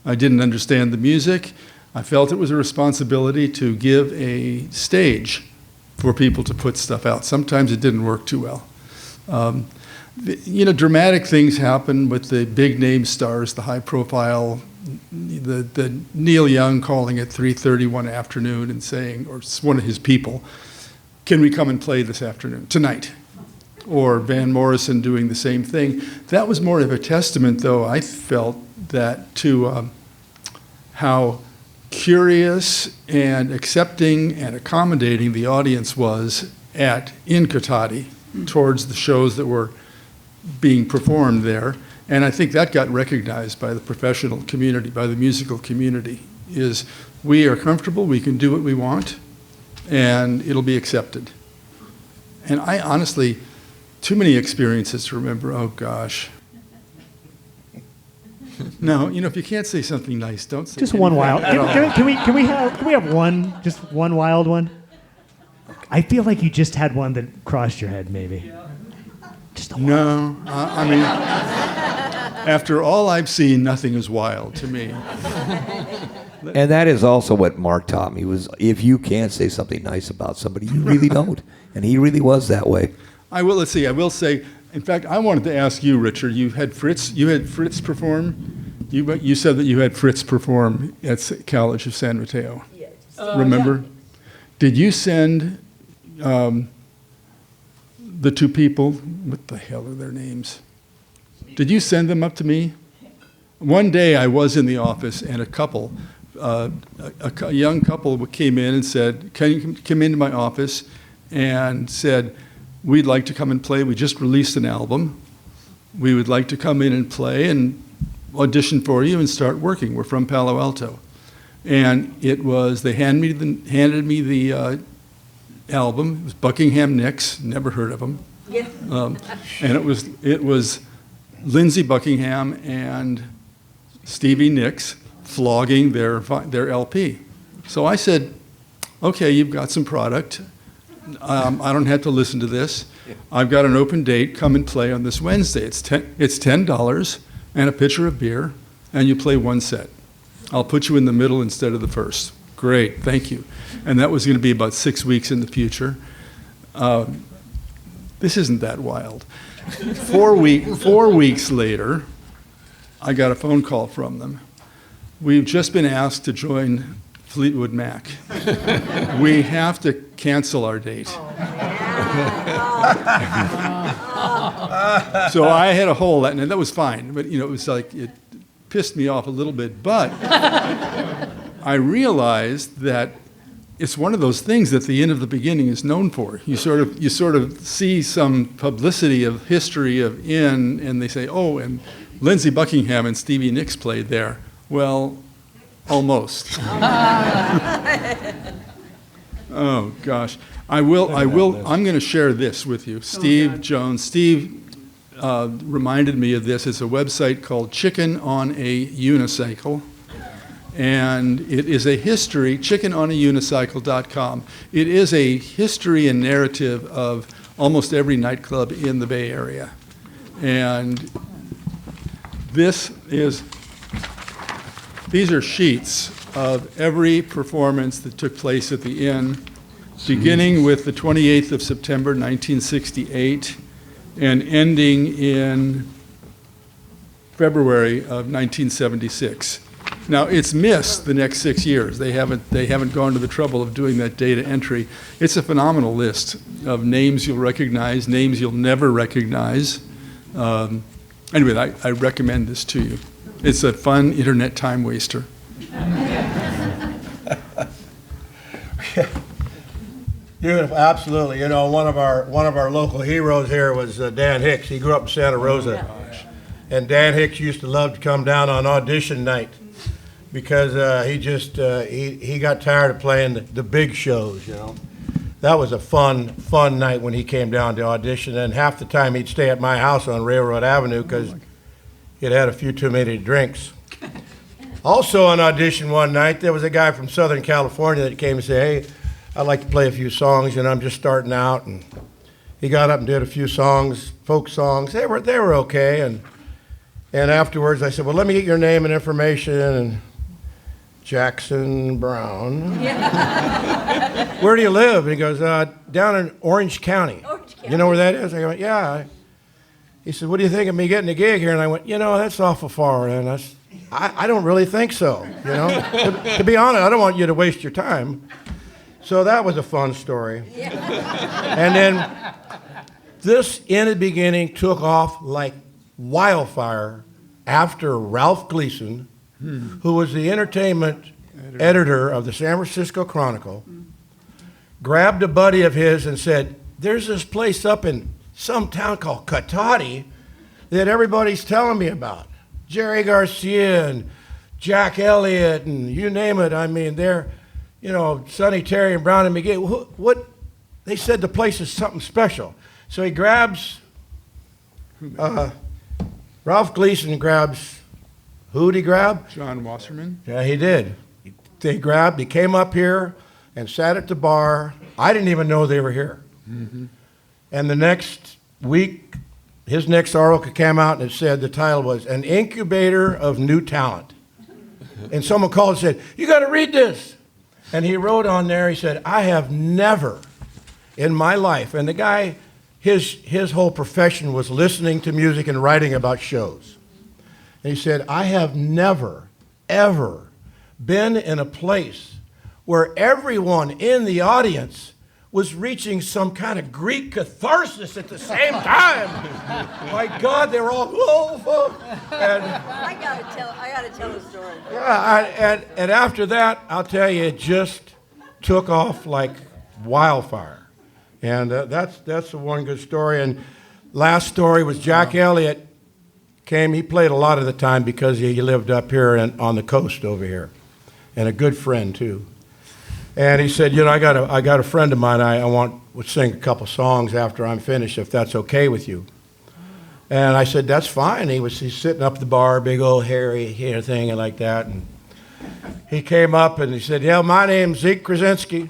I didn't understand the music. I felt it was a responsibility to give a stage for people to put stuff out. Sometimes it didn't work too well. Dramatic things happen with the big name stars, the high profile, the Neil Young calling at 3:30 one afternoon and saying, or one of his people, can we come and play this afternoon, tonight? Or Van Morrison doing the same thing. That was more of a testament, though, I felt, how curious and accepting and accommodating the audience was in Cotati towards the shows that were being performed there. And I think that got recognized by the professional community, by the musical community, is we are comfortable, we can do what we want, and it'll be accepted. And I honestly, too many experiences to remember, oh gosh. No, if you can't say something nice, don't say Just one anything wild. at all. Can we have one? Just one wild one. I feel like you just had one that crossed your head, maybe. Just a wild. No, I mean, after all I've seen, nothing is wild to me. And that is also what Mark taught me, was if you can't say something nice about somebody, you really don't. And he really was that way. I will say, in fact, I wanted to ask you, Richard, you had Fritz perform? You said that you had Fritz perform at College of San Mateo. Yes. Remember? Yeah. Did you send the two people, what the hell are their names? Did you send them up to me? One day I was in the office and a couple, a young couple came in and said, can you come into my office? And said, we'd like to come and play. We just released an album. We would like to come in and play and audition for you and start working. We're from Palo Alto. And they handed me the album. It was Buckingham Nicks, never heard of them. Yeah. And it was Lindsey Buckingham and Stevie Nicks flogging their LP. So I said, okay, you've got some product. I don't have to listen to this. I've got an open date. Come and play on this Wednesday. It's $10 and a pitcher of beer, and you play one set. I'll put you in the middle instead of the first. Great, thank you. And that was going to be about 6 weeks in the future. This isn't that wild. 4 weeks later, I got a phone call from them. We've just been asked to join Fleetwood Mac. We have to cancel our date. So I had a hole, and that was fine, but it was like, it pissed me off a little bit, but I realized that it's one of those things that the end of the beginning is known for. You sort of see some publicity of history and they say, oh, and Lindsey Buckingham and Stevie Nicks played there. Well, almost. Oh gosh, I'm going to share this with you. Steve Jones. Steve reminded me of this. It's a website called Chicken on a Unicycle. And it is a history, chickenonunicycle.com. It is a history and narrative of almost every nightclub in the Bay Area. And these are sheets of every performance that took place at the Inn, beginning with the 28th of September, 1968, and ending in February of 1976. Now, it's missed the next 6 years. They haven't gone to the trouble of doing that data entry. It's a phenomenal list of names you'll recognize, names you'll never recognize. Anyway, I recommend this to you. It's a fun internet time waster. Beautiful, absolutely. One of our local heroes here was Dan Hicks. He grew up in Santa Rosa, and Dan Hicks used to love to come down on audition night because he got tired of playing the big shows. That was a fun night when he came down to audition, and half the time he'd stay at my house on Railroad Avenue because he'd had a few too many drinks. Also on audition one night, there was a guy from Southern California that came and said, hey, I'd like to play a few songs, and I'm just starting out. And he got up and did a few songs, folk songs. They were okay. And afterwards I said, well, let me get your name and information. And Jackson Brown. Yeah. Where do you live? And he goes, down in Orange County. You know where that is? I went, yeah. He said, what do you think of me getting a gig here? And I went, that's awful far. And I don't really think so. To be honest, I don't want you to waste your time. So that was a fun story. Yeah. And then this, in the beginning, took off like wildfire after Ralph Gleason, who was the entertainment editor of the San Francisco Chronicle, grabbed a buddy of his and said, there's this place up in some town called Cotati that everybody's telling me about. Jerry Garcia and Jack Elliot and you name it. I mean, they're, Sonny Terry and Brown and McGee. What? They said the place is something special. So he grabs, Ralph Gleason grabs, who'd he grab? John Wasserman. Yeah, he did. He came up here and sat at the bar. I didn't even know they were here. Mm-hmm. And the next week, his next article came out and it said, the title was An Incubator of New Talent. And someone called and said, you got to read this. And he wrote on there, he said, I have never in my life, and the guy, his whole profession was listening to music and writing about shows. And he said, I have never, ever been in a place where everyone in the audience was reaching some kind of Greek catharsis at the same time. My God, they were all, and I gotta tell a story. yeah, and after that, I'll tell you, it just took off like wildfire. And that's the one good story. And last story was Jack Elliot came. He played a lot of the time because he lived up here on the coast over here, and a good friend too. And he said, I got a friend of mine. I would sing a couple songs after I'm finished, if that's okay with you. And I said, that's fine. He's sitting up at the bar, big old hairy hair thing and like that. And he came up and he said, yeah, my name's Zeke Krasinski,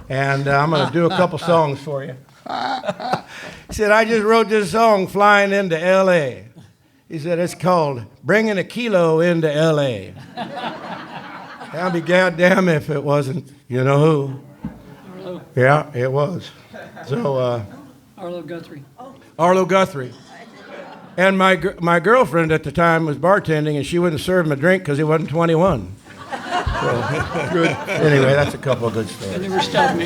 and I'm going to do a couple songs for you. He said, I just wrote this song, Flying into L.A. He said, it's called Bringing a Kilo into L.A. I'll be goddamn if it wasn't, you know who. Arlo. Yeah, it was. So, Arlo Guthrie. Arlo Guthrie. And my girlfriend at the time was bartending, and she wouldn't serve him a drink because he wasn't 21. So, good. Anyway, that's a couple of good I stories. never stopped me.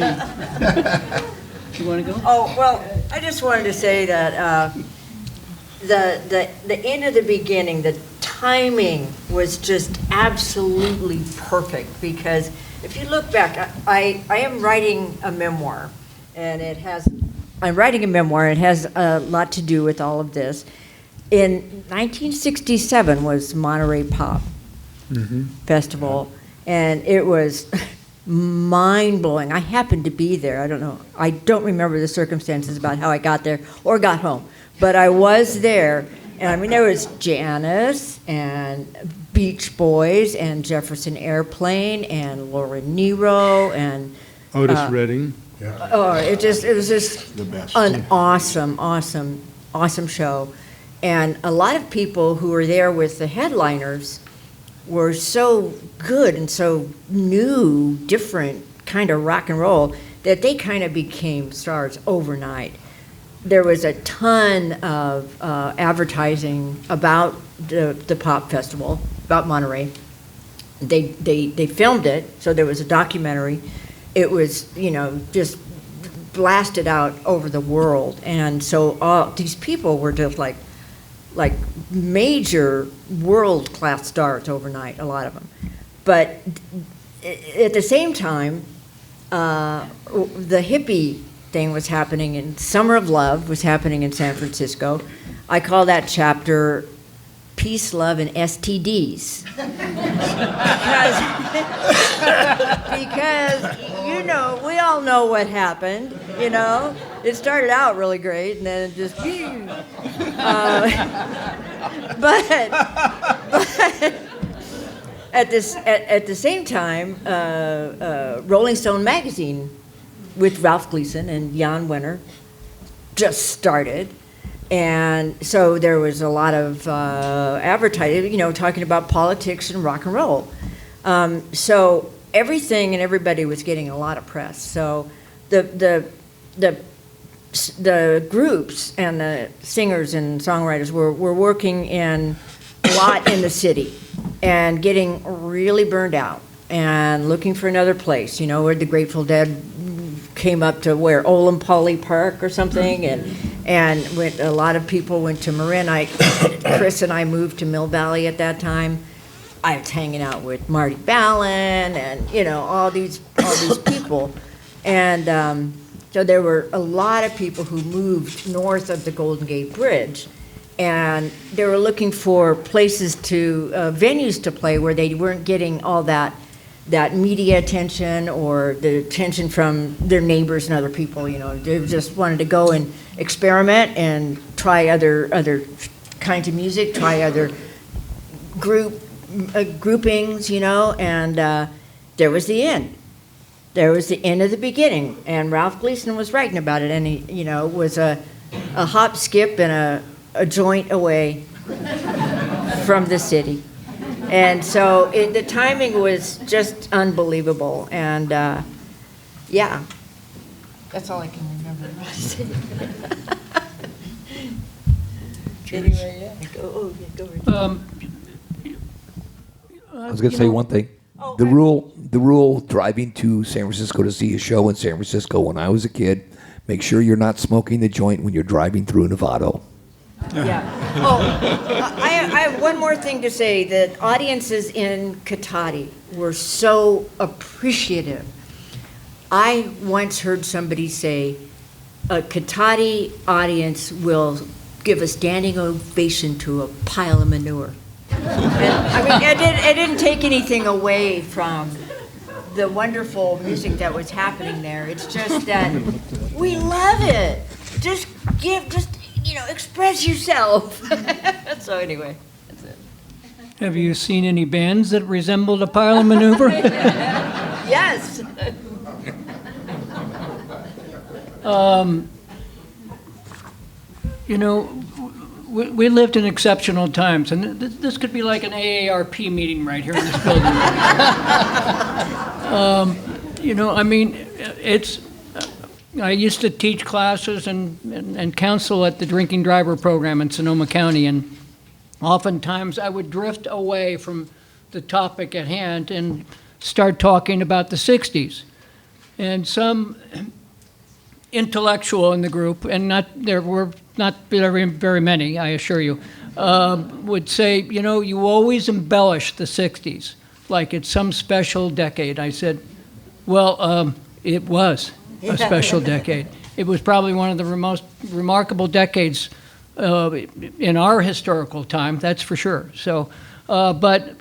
You want to go? Oh, well, I just wanted to say that the end of the beginning, the timing was just absolutely perfect, because if you look back, I am writing a memoir, and it has a lot to do with all of this. In 1967 was Monterey Pop Festival, and it was mind-blowing. I happened to be there. I don't remember the circumstances about how I got there or got home, but I was there. And I mean, there was Janice and Beach Boys and Jefferson Airplane and Laura Nero and Otis Redding. Oh, it was just The best. an awesome show. And a lot of people who were there with the headliners were so good and so new, different kind of rock and roll that they kind of became stars overnight. There was a ton of advertising about the pop festival, about Monterey. They filmed it, so there was a documentary. It was, just blasted out over the world. And so all these people were just like major world-class stars overnight, a lot of them. But at the same time, the hippie thing was happening, and Summer of Love was happening in San Francisco. I call that chapter Peace, Love, and STDs. because we all know what happened, It started out really great, and then it just, but at the same time, Rolling Stone magazine with Ralph Gleason and Jan Wenner just started. And so there was a lot of advertising, talking about politics and rock and roll. So everything and everybody was getting a lot of press. So the groups and the singers and songwriters were working a lot in the city and getting really burned out and looking for another place, where the Grateful Dead came up to Olin Poly Park or something, and And a lot of people went to Marin. Chris and I moved to Mill Valley at that time. I was hanging out with Marty Ballin and, all these people. And so there were a lot of people who moved north of the Golden Gate Bridge. And they were looking for places venues to play where they weren't getting all that media attention or the attention from their neighbors and other people. They just wanted to go and experiment and try other kinds of music, try other groupings, and there was the Inn. There was the Inn of the beginning, and Ralph Gleason was writing about it, and he, was a hop, skip, and a joint away from the city. And so the timing was just unbelievable, and yeah, that's all I can remember. Anyway, yeah. Go right. I was going to say one thing. The rule driving to San Francisco to see a show in San Francisco when I was a kid, make sure you're not smoking the joint when you're driving through Novato. Yeah. Oh, I have one more thing to say. The audiences in Cotati were so appreciative. I once heard somebody say, a Cotati audience will give a standing ovation to a pile of manure. And, I didn't take anything away from the wonderful music that was happening there. It's just that we love it. Just express yourself. So anyway, that's it. Have you seen any bands that resembled a pile of maneuver? Yes. We lived in exceptional times, and this could be like an AARP meeting right here in this building. I used to teach classes and counsel at the drinking driver program in Sonoma County, and oftentimes I would drift away from the topic at hand and start talking about the 60s. And some intellectual in the group, and there were not very many, I assure you, would say, you always embellish the 60s, like it's some special decade. I said, well, it was a special decade. It was probably one of the most remarkable decades in our historical time, that's for sure. So, but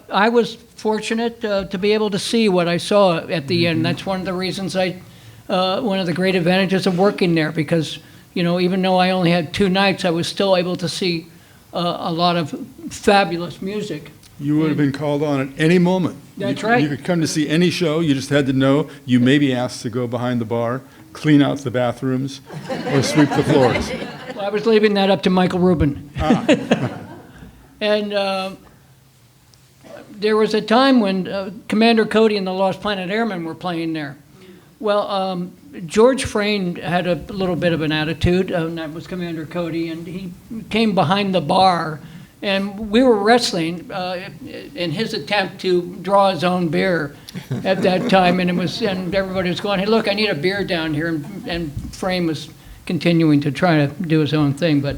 I was fortunate to be able to see what I saw at the end. That's one of the reasons one of the great advantages of working there, because even though I only had 2 nights, I was still able to see a lot of fabulous music. You would have been called on at any moment. That's right. You could come to see any show. You just had to know you may be asked to go behind the bar, clean out the bathrooms, or sweep the floors. Well, I was leaving that up to Michael Rubin. And there was a time when Commander Cody and the Lost Planet Airmen were playing there. Well, George Frayne had a little bit of an attitude, and that was Commander Cody, and he came behind the bar, and we were wrestling in his attempt to draw his own beer at that time, and everybody was going, hey, look, I need a beer down here, and Frayne was continuing to try to do his own thing, but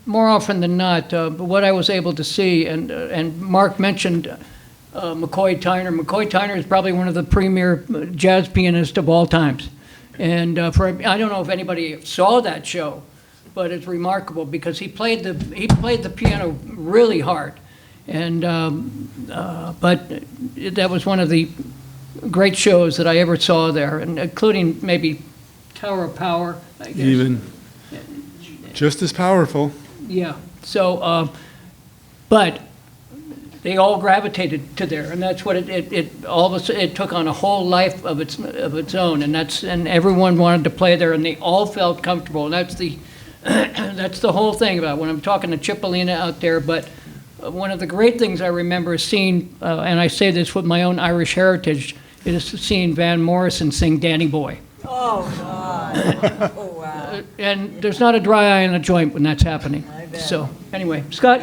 more often than not, what I was able to see, and Mark mentioned McCoy Tyner. McCoy Tyner is probably one of the premier jazz pianists of all times. And I don't know if anybody saw that show, but it's remarkable because he played the piano really hard. And but that was one of the great shows that I ever saw there, and including maybe Tower of Power, I guess. Even just as powerful. Yeah. So, but they all gravitated to there, and that's what it took on a whole life of its own, and everyone wanted to play there, and they all felt comfortable. And that's the that's the whole thing about it. When I'm talking to Cipollina out there. But one of the great things I remember seeing, and I say this with my own Irish heritage, is seeing Van Morrison sing "Danny Boy." Oh God! Oh wow! And there's not a dry eye in a joint when that's happening. I bet. So anyway, Scott.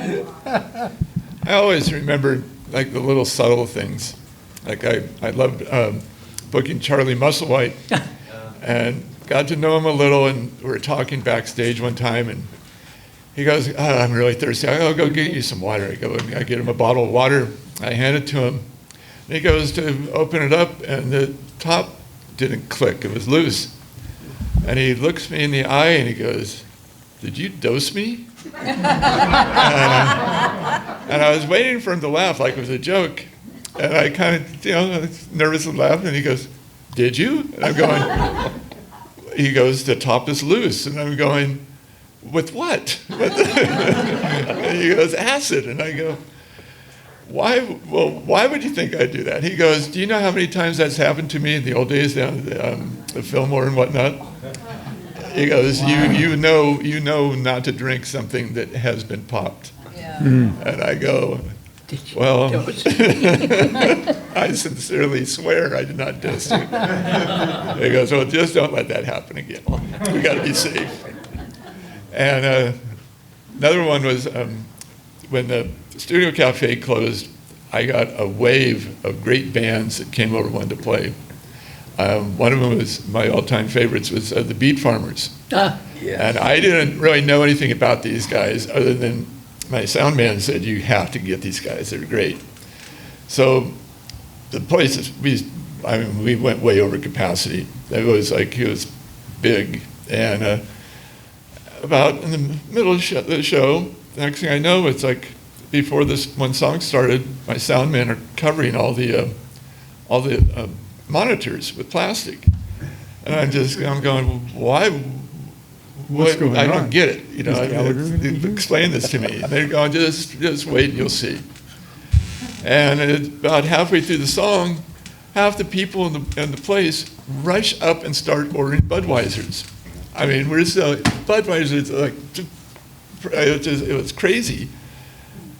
I always remember like the little subtle things. Like I loved booking Charlie Musselwhite, and got to know him a little, and we were talking backstage one time, and he goes, I'm really thirsty. I'll go get you some water. I go, I get him a bottle of water. I hand it to him. And he goes to open it up, and the top didn't click. It was loose. And he looks me in the eye, and he goes, did you dose me? And I was waiting for him to laugh like it was a joke. And I kind of, I was nervous and laughed, and he goes, did you? And I'm going, he goes, the top is loose. And I'm going, with what? And he goes, acid. And I go, why? Well, why would you think I'd do that? He goes, do you know how many times that's happened to me in the old days down at the Fillmore and whatnot? He goes, you know not to drink something that has been popped. Yeah. And I go, well, I sincerely swear I did not dose you. He goes, well, just don't let that happen again. We got to be safe. And another one was when the Studio Cafe closed, I got a wave of great bands that came over wanted to play. One of them was, my all-time favorites was the Beat Farmers. Yes. And I didn't really know anything about these guys other than my sound man said, you have to get these guys, they're great. So the place, we went way over capacity. It was big. And about in the middle of the show, the next thing I know, it's like before this one song started, my sound men are covering all the monitors with plastic. And I'm going, why? What's going I on? don't get it. Explain this to me. And they're going, just wait and you'll see. And about halfway through the song, half the people in the place rush up and start ordering Budweisers. I mean, we're selling Budweisers, it was crazy.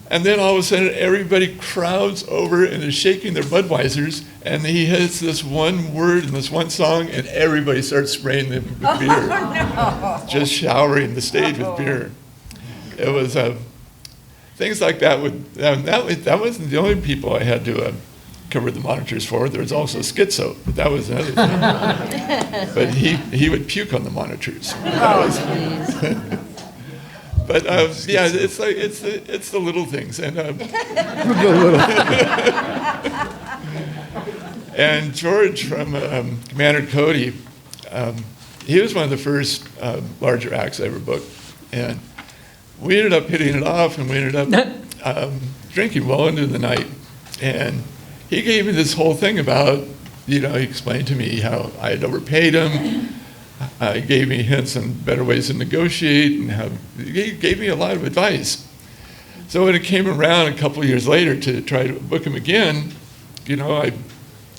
And then all of a sudden, everybody crowds over and is shaking their Budweisers, and he hits this one word in this one song, and everybody starts spraying them with beer. No. Just showering the stage with beer. It was things like that. That wasn't the only people I had to cover the monitors for. There was also Schizo, but that was another thing. But he would puke on the monitors. But yeah, it's the little things, and and George from Commander Cody, he was one of the first larger acts I ever booked, and we ended up hitting it off, and we ended up drinking well into the night, and he gave me this whole thing about, he explained to me how I had overpaid him. He gave me hints on better ways to negotiate, and he gave me a lot of advice. So when it came around a couple of years later to try to book him again, I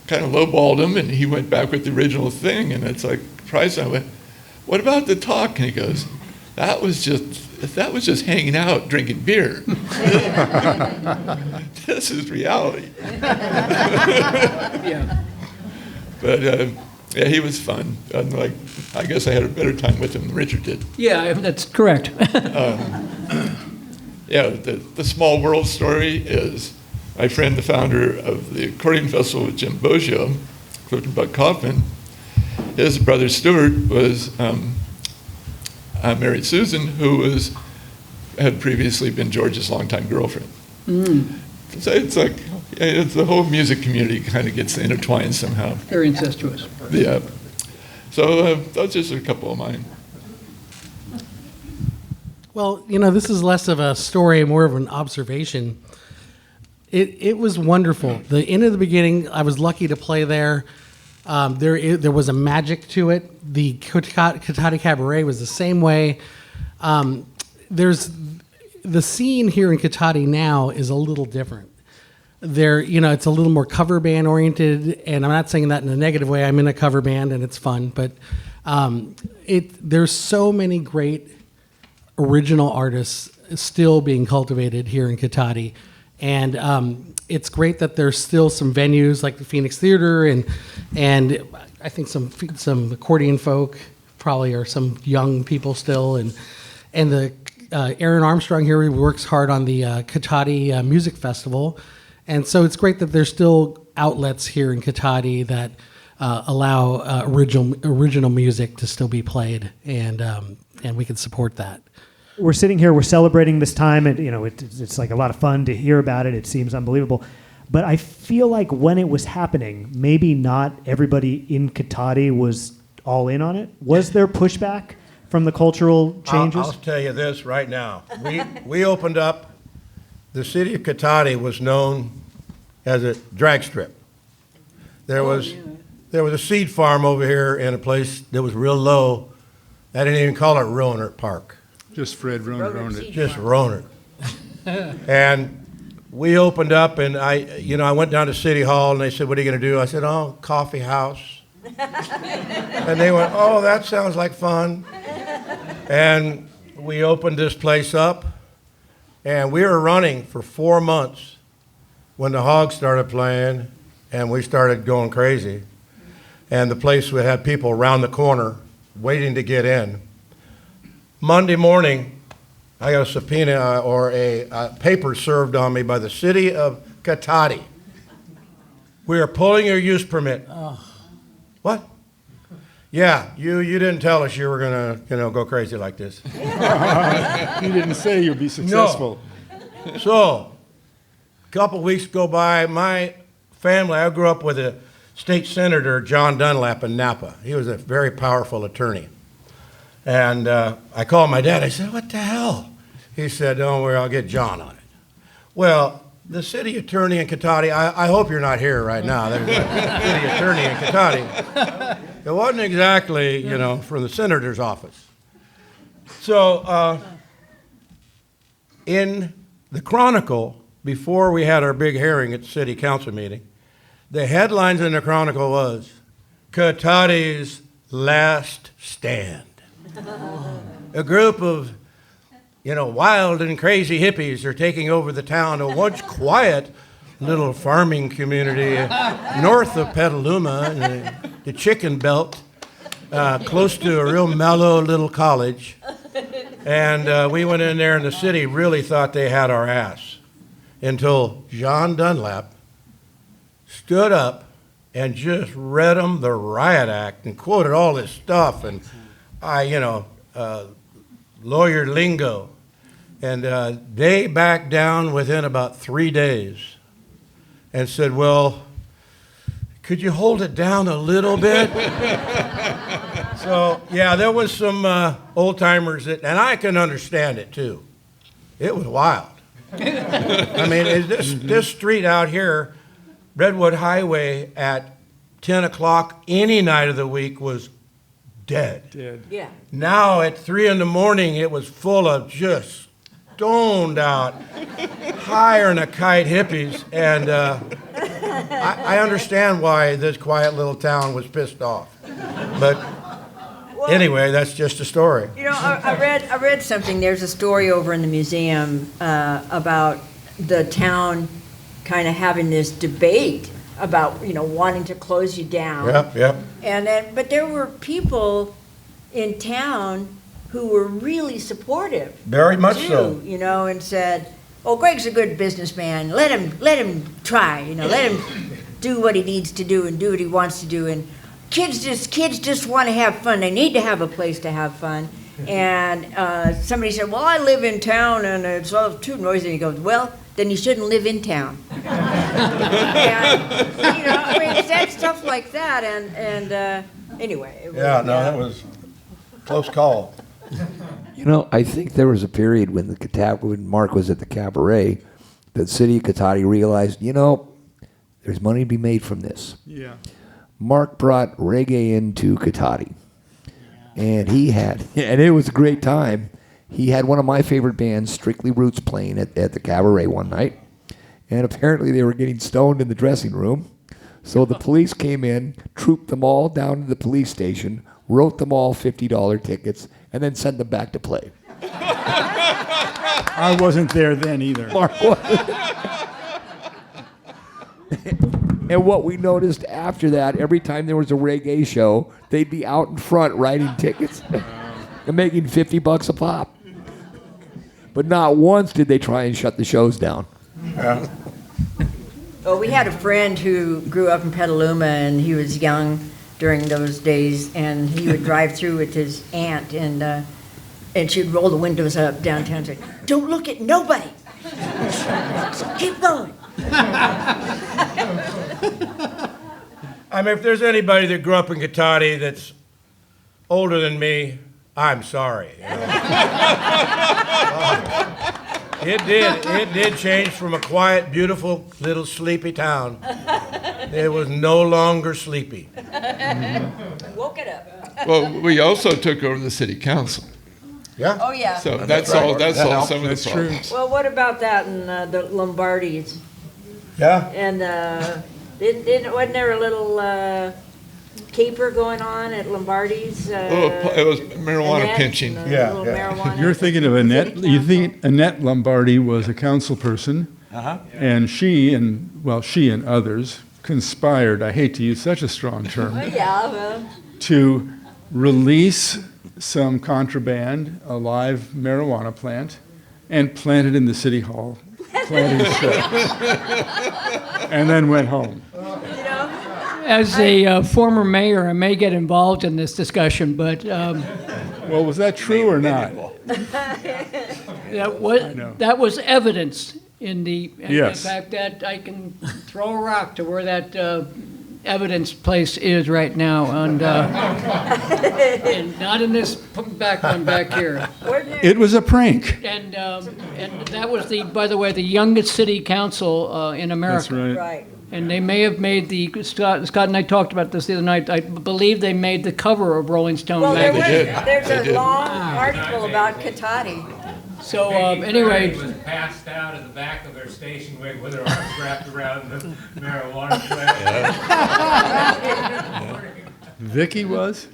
kind of lowballed him, and he went back with the original thing, and it's like, price. I went, what about the talk? And he goes, that was just hanging out, drinking beer. This is reality. Yeah. But yeah, he was fun. I guess I had a better time with him than Richard did. Yeah, that's correct. Yeah, the small world story is my friend, the founder of the accordion festival with Jim Boggio, Clifton Buck Kaufman, his brother Stuart was married Susan, who had previously been George's longtime girlfriend. So it's the whole music community kind of gets intertwined somehow. Very incestuous. Yeah. So those just a couple of mine. Well, this is less of a story, more of an observation. It was wonderful. The end of the beginning, I was lucky to play there. There was a magic to it. The Cotati Cabaret was the same way. There's the scene here in Cotati now is a little different. It's a little more cover band oriented, and I'm not saying that in a negative way. I'm in a cover band and it's fun, but there's so many great original artists still being cultivated here in Cotati, and it's great that there's still some venues like the Phoenix Theater and I think some accordion folk probably are some young people still, and the Aaron Armstrong here works hard on the Cotati Music Festival. And so it's great that there's still outlets here in Cotati that allow original music to still be played, and we can support that. We're sitting here, we're celebrating this time, and it's like a lot of fun to hear about it. It seems unbelievable. But I feel like when it was happening, maybe not everybody in Cotati was all in on it. Was there pushback from the cultural changes? I'll tell you this right now. We opened up, the city of Cotati was known as a drag strip. There was a seed farm over here in a place that was real low. I didn't even call it Roanert Park. Just Fred Roanert. Just Roanert. And we opened up, and I went down to City Hall, and they said, "What are you going to do?" I said, "Oh, coffee house." And they went, "Oh, that sounds like fun." And we opened this place up, and we were running for 4 months when the Hogs started playing, and we started going crazy. And the place would have people around the corner waiting to get in. Monday morning, I got a subpoena or a paper served on me by the city of Cotati. We are pulling your use permit. Oh. What? Yeah, you didn't tell us you were gonna go crazy like this. You didn't say you'd be successful. No. So, a couple weeks go by. My family, I grew up with a state senator, John Dunlap in Napa. He was a very powerful attorney. And I called my dad. I said, "What the hell?" He said, "Don't worry, I'll get John on it." Well, the city attorney in Cotati, I hope you're not here right now. There's a city attorney in Cotati. It wasn't exactly, from the senator's office. So in the Chronicle, before we had our big hearing at the city council meeting, the headlines in the Chronicle was, "Cotati's Last Stand." A group of, wild and crazy hippies are taking over the town, a once quiet little farming community north of Petaluma, in the Chicken Belt, close to a real mellow little college. And we went in there, and the city really thought they had our ass until John Dunlap stood up and just read them the riot act and quoted all this stuff and lawyer lingo. And they backed down within about 3 days and said, "Well, could you hold it down a little bit?" So, yeah, there was some old-timers and I can understand it, too. It was wild. I mean, this street out here, Redwood Highway, at 10 o'clock any night of the week was dead. Yeah. Now at 3 in the morning, it was full of just stoned out, higher than a kite hippies. And I understand why this quiet little town was pissed off. But anyway, that's just a story. I read something. There's a story over in the museum about the town kind of having this debate about, wanting to close you down. Yep. And then, but there were people in town who were really supportive. Very much too, so. And said, "Oh, Greg's a good businessman. Let him try. Let him do what he needs to do and do what he wants to do. And kids just want to have fun. They need to have a place to have fun." And somebody said, "Well, I live in town and it's all too noisy." And he goes, "Well, then you shouldn't live in town." And, he said stuff like that. And anyway. It was, that was a close call. I think there was a period when when Mark was at the cabaret, the city of Cotati realized, there's money to be made from this. Yeah. Mark brought reggae into Cotati, and and it was a great time. He had one of my favorite bands, Strictly Roots, playing at the cabaret one night, and apparently they were getting stoned in the dressing room. So the police came in, trooped them all down to the police station, wrote them all $50 tickets, and then sent them back to play. I wasn't there then either. Mark wasn't. And what we noticed after that, every time there was a reggae show, they'd be out in front writing tickets and making $50 a pop. But not once did they try and shut the shows down. Well, we had a friend who grew up in Petaluma, and he was young during those days, and he would drive through with his aunt, and she'd roll the windows up downtown and say, "Don't look at nobody. Keep going." I mean, if there's anybody that grew up in Cotati that's older than me, I'm sorry. It did change from a quiet, beautiful, little sleepy town. It was no longer sleepy. Woke it up. Well, we also took over the city council. Yeah? Oh, yeah. So that's all some of the problems. Well, what about that in the Lombardis? Yeah? And wasn't there a little caper going on at Lombardi's? It was marijuana Annette, pinching. and Yeah, little yeah. marijuana. You're thinking of Annette. City You council? think Annette Lombardi was a council person, and she and others conspired. I hate to use such a strong term. Yeah, well, To release some contraband, a live marijuana plant, and plant it in the city hall, planting stuff, and then went home. As a former mayor, I may get involved in this discussion, but Well, was that true or not? that was evidence in the Yes. fact that I can throw a rock to where that evidence place is right now, and not in this back one back here. It was a prank. And that was by the way, the youngest city council in America. That's right. right. And they may have made Scott and I talked about this the other night. I believe they made the cover of Rolling Stone Well, magazine. there's They a did. long article about Cotati. So anyway, was passed out in the back of their station wagon with her arms wrapped around the marijuana plant. Vicky was?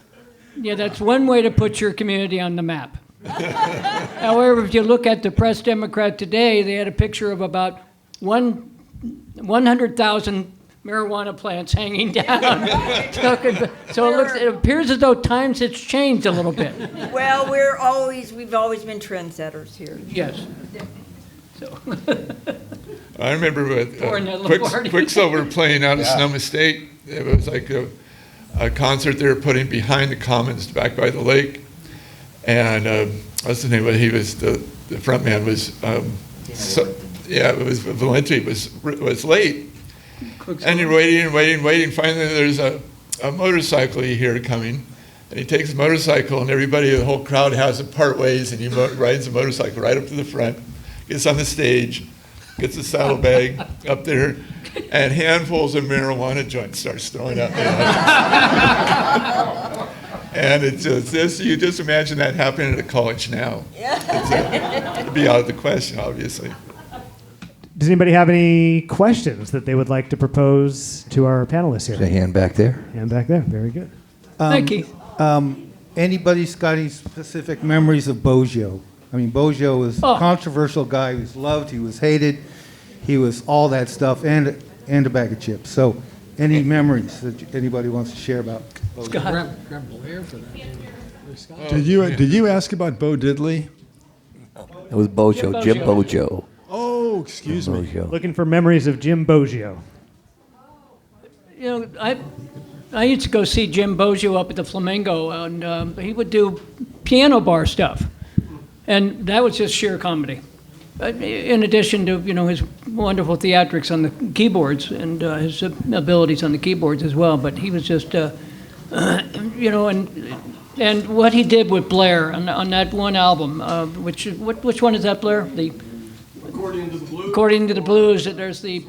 yeah, that's one way to put your community on the map. However, if you look at the Press Democrat today, they had a picture of about 100,000 marijuana plants hanging down. So it appears as though times has changed a little bit. Well, we've always been trendsetters here. Yes. I remember with Or in that Lombardi. Quicksilver playing out of Sonoma State. It was like a concert they were putting behind the Commons back by the lake. And what's the name of it? He was, the front man was, it was Valenti was late. And you're waiting. Finally, there's a motorcycle you hear coming. And he takes the motorcycle, and the whole crowd has it part ways, and he rides the motorcycle right up to the front, gets on the stage, gets the saddlebag up there, and handfuls of marijuana joints starts throwing up. And it's just you just imagine that happening at a college now. It'd be out of the question, obviously. Does anybody have any questions that they would like to propose to our panelists There's a here? hand back there. Hand back there. Very good. Thank you. Anybody's got any specific memories of Boggio? I mean, Boggio was a controversial guy. He was loved. He was hated. He was all that stuff, and a bag of chips. So, any memories that anybody wants to share about Boggio? Grab Blair for that. Did you ask about Bo Diddley? It was Bojo, Jim Bojo. Oh, excuse me. Bojo. Looking for memories of Jim Boggio. You know, I used to go see Jim Boggio up at the Flamingo, and he would do piano bar stuff, and that was just sheer comedy. In addition to his wonderful theatrics on the keyboards and his abilities on the keyboards as well, but he was just and what he did with Blair on that one album, which one is that, Blair? According to the Blues. According to the Blues, there's the,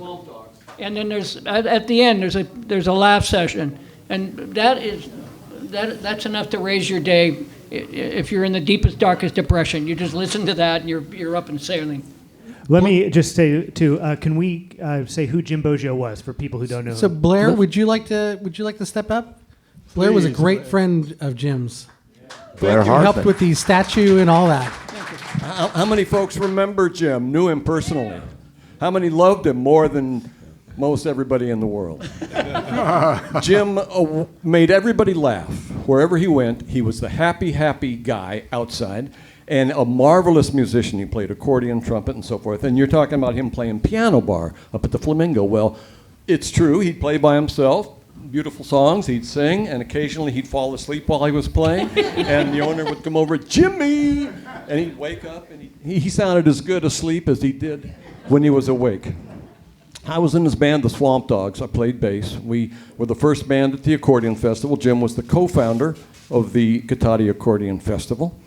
and then there's at the end there's a laugh session, and that's enough to raise your day. If you're in the deepest, darkest depression, you just listen to that, and you're up and sailing. Let me just say too. Can we say who Jim Boggio was for people who don't know? So him? Blair, would you like to step up? Blair was a great friend of Jim's. Blair He helped Hartman. with the statue and all that. How many folks remember Jim, knew him personally? How many loved him more than most everybody in the world? Jim made everybody laugh. Wherever he went, he was the happy guy outside. and a marvelous musician. He played accordion, trumpet, and so forth. And you're talking about him playing piano bar up at the Flamingo. Well, it's true. He'd play by himself, beautiful songs. He'd sing, and occasionally he'd fall asleep while he was playing. And the owner would come over, Jimmy! And he'd wake up, and he sounded as good asleep as he did when he was awake. I was in his band, the Swamp Dogs. I played bass. We were the first band at the Accordion Festival. Jim was the co-founder of the Cotati Accordion Festival.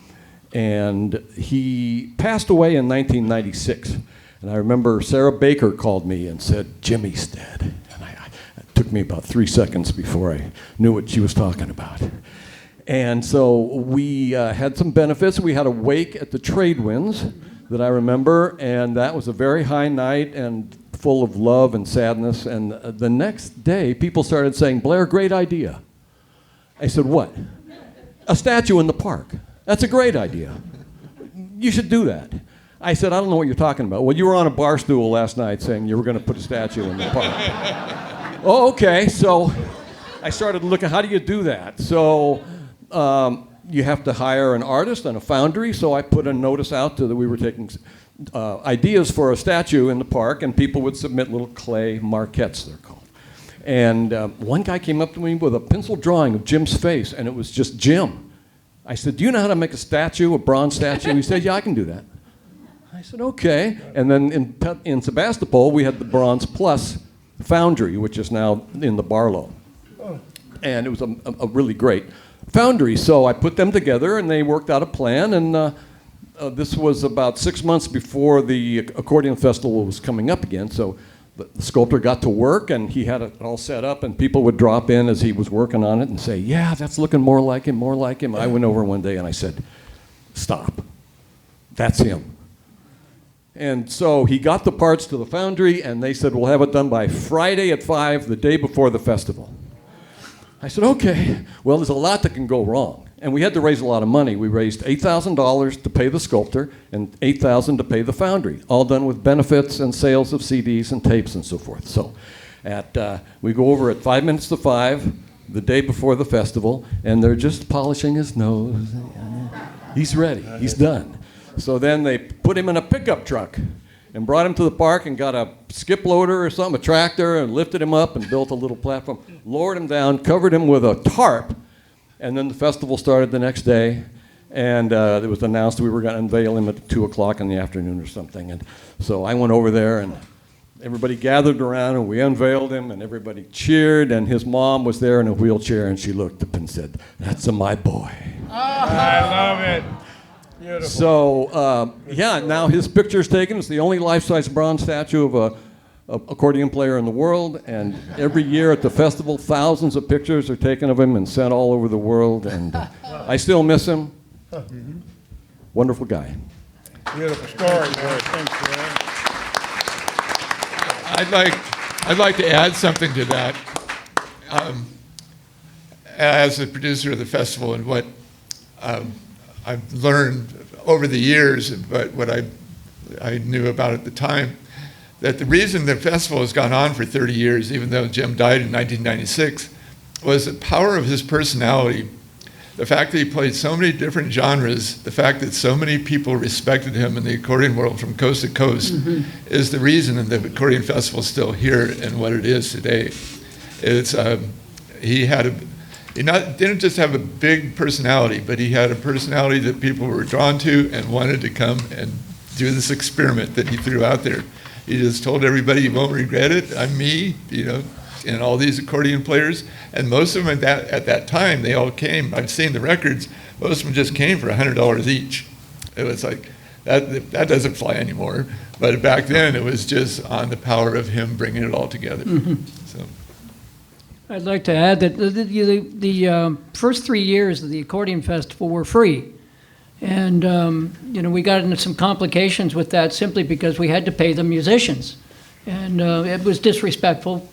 And he passed away in 1996. And I remember Sarah Baker called me and said, Jimmy's dead. And it took me about 3 seconds before I knew what she was talking about. And so we had some benefits. We had a wake at the Tradewinds that I remember, and that was a very high night and full of love and sadness. And the next day, people started saying, Blair, great idea. I said, what? A statue in the park. That's a great idea. You should do that. I said, I don't know what you're talking about. Well, you were on a bar stool last night saying you were going to put a statue in the park. Oh, okay. So I started looking, how do you do that? So you have to hire an artist and a foundry. So I put a notice out that we were taking ideas for a statue in the park, and people would submit little clay marquettes, they're called. And one guy came up to me with a pencil drawing of Jim's face, and it was just Jim. I said, do you know how to make a statue, a bronze statue? He said, yeah, I can do that. I said, okay. And then in Sebastopol, we had the Bronze Plus foundry, which is now in the Barlow. And it was a really great foundry. So I put them together, and they worked out a plan, and this was about 6 months before the Accordion Festival was coming up again. So the sculptor got to work, and he had it all set up, and people would drop in as he was working on it and say, yeah, that's looking more like him, more like him. I went over one day and I said, stop. That's him. And so he got the parts to the foundry, and they said, we'll have it done by Friday at 5, the day before the festival. I said, okay. Well, there's a lot that can go wrong. And we had to raise a lot of money. We raised $8,000 to pay the sculptor and $8,000 to pay the foundry, all done with benefits and sales of CDs and tapes and so forth. So we go over at 5 minutes to 5, the day before the festival, and they're just polishing his nose. He's ready. He's done. So then they put him in a pickup truck and brought him to the park and got a skip loader or something, a tractor, and lifted him up and built a little platform, lowered him down, covered him with a tarp. And then the festival started the next day, and it was announced we were going to unveil him at 2 o'clock in the afternoon or something. And so I went over there, and everybody gathered around, and we unveiled him, and everybody cheered, and his mom was there in a wheelchair, and she looked up and said, that's my boy. I love it. Beautiful. So, yeah, now his picture's taken. It's the only life-size bronze statue of a accordion player in the world, and every year at the festival, thousands of pictures are taken of him and sent all over the world, and I still miss him. Wonderful guy. Beautiful story, boy. Thanks, man. I'd like to add something to that. As the producer of the festival, and what I've learned over the years, but what I knew about at the time, that the reason the festival has gone on for 30 years, even though Jim died in 1996, was the power of his personality. The fact that he played so many different genres, the fact that so many people respected him in the accordion world from coast to coast, is the reason that the Accordion Festival is still here and what it is today. It's he didn't just have a big personality, but he had a personality that people were drawn to and wanted to come and do this experiment that he threw out there. He just told everybody, you won't regret it, I'm me, and all these accordion players. And most of them at that time, they all came. I've seen the records. Most of them just came for $100 each. It was like, that doesn't fly anymore. But back then, it was just on the power of him bringing it all together. So. I'd like to add that the first 3 years of the Accordion Festival were free. And, we got into some complications with that simply because we had to pay the musicians. And it was disrespectful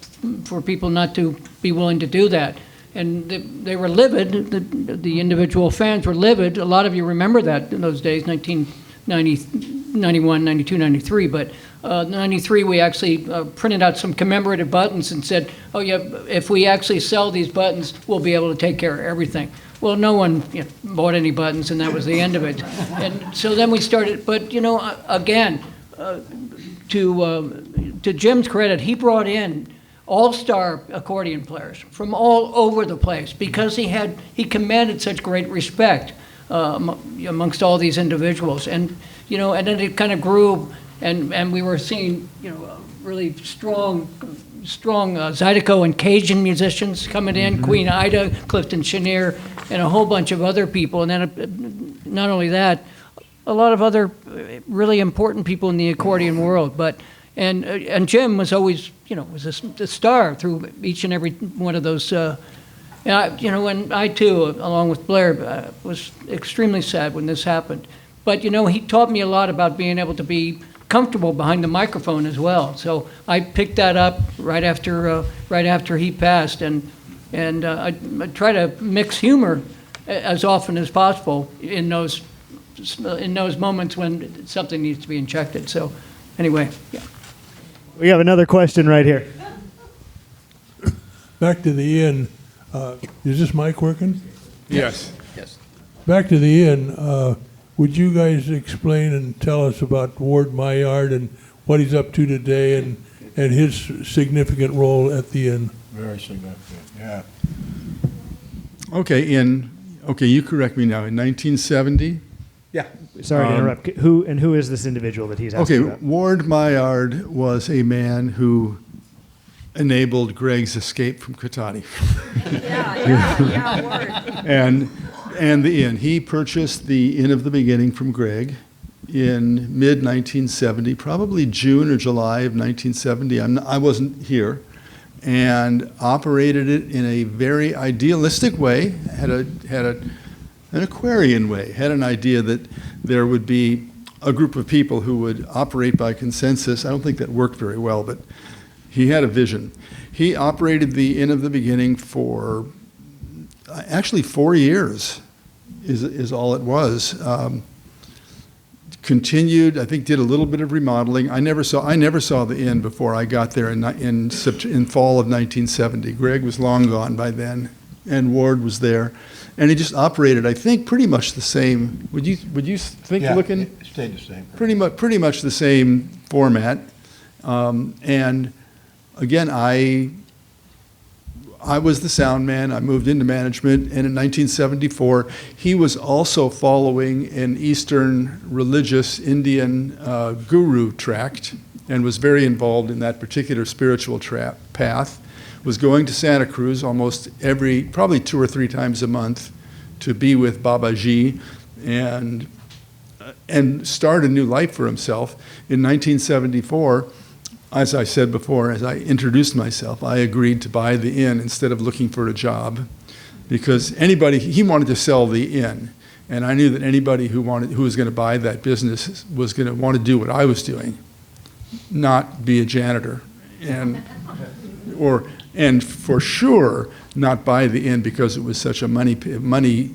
for people not to be willing to do that. And they were livid. The individual fans were livid. A lot of you remember that in those days, 1990, 91, 92, 93. But 93, we actually printed out some commemorative buttons and said, oh, yeah, if we actually sell these buttons, we'll be able to take care of everything. Well, no one bought any buttons, and that was the end of it. And so then we started, but again, to Jim's credit, he brought in all-star accordion players from all over the place because he commanded such great respect amongst all these individuals, and and then it kind of grew, and we were seeing really strong Zydeco and Cajun musicians coming in, Queen Ida, Clifton Chenier, and a whole bunch of other people. And then not only that, a lot of other really important people in the accordion world. And Jim was always, was the star through each and every one of those. And I too, along with Blair, was extremely sad when this happened. But he taught me a lot about being able to be comfortable behind the microphone as well. So I picked that up right after he passed, and I try to mix humor as often as possible in those moments when something needs to be injected. So anyway, yeah. We have another question right here. Back to the inn. Is this mic working? Yes. Yes. Back to the inn. Would you guys explain and tell us about Ward Maillard and what he's up to today and his significant role at the inn? Very significant, yeah. Okay, you correct me now. In 1970? Yeah. Sorry to interrupt. Who is this individual that he's asking about? Ward Maillard was a man who enabled Greg's escape from Cotati. Ward. And the inn. He purchased the Inn of the Beginning from Greg in mid-1970, probably June or July of 1970. I wasn't here. And operated it in a very idealistic way, had an Aquarian way, had an idea that there would be a group of people who would operate by consensus. I don't think that worked very well, but he had a vision. He operated the Inn of the Beginning for actually 4 years is all it was. Continued, I think, did a little bit of remodeling. I never saw the inn before I got there in fall of 1970. Greg was long gone by then, and Ward was there, and he just operated, I think, pretty much the same. Would you think looking? It stayed the same. Pretty much the same format, and again, I was the sound man. I moved into management, and in 1974, he was also following an Eastern religious Indian guru tract and was very involved in that particular spiritual path. Was going to Santa Cruz probably 2 or 3 times a month to be with Babaji and start a new life for himself. In 1974, as I said before, as I introduced myself, I agreed to buy the inn instead of looking for a job, because he wanted to sell the inn, and I knew that anybody who was going to buy that business was going to want to do what I was doing, not be a janitor, and for sure not buy the inn because it was such a money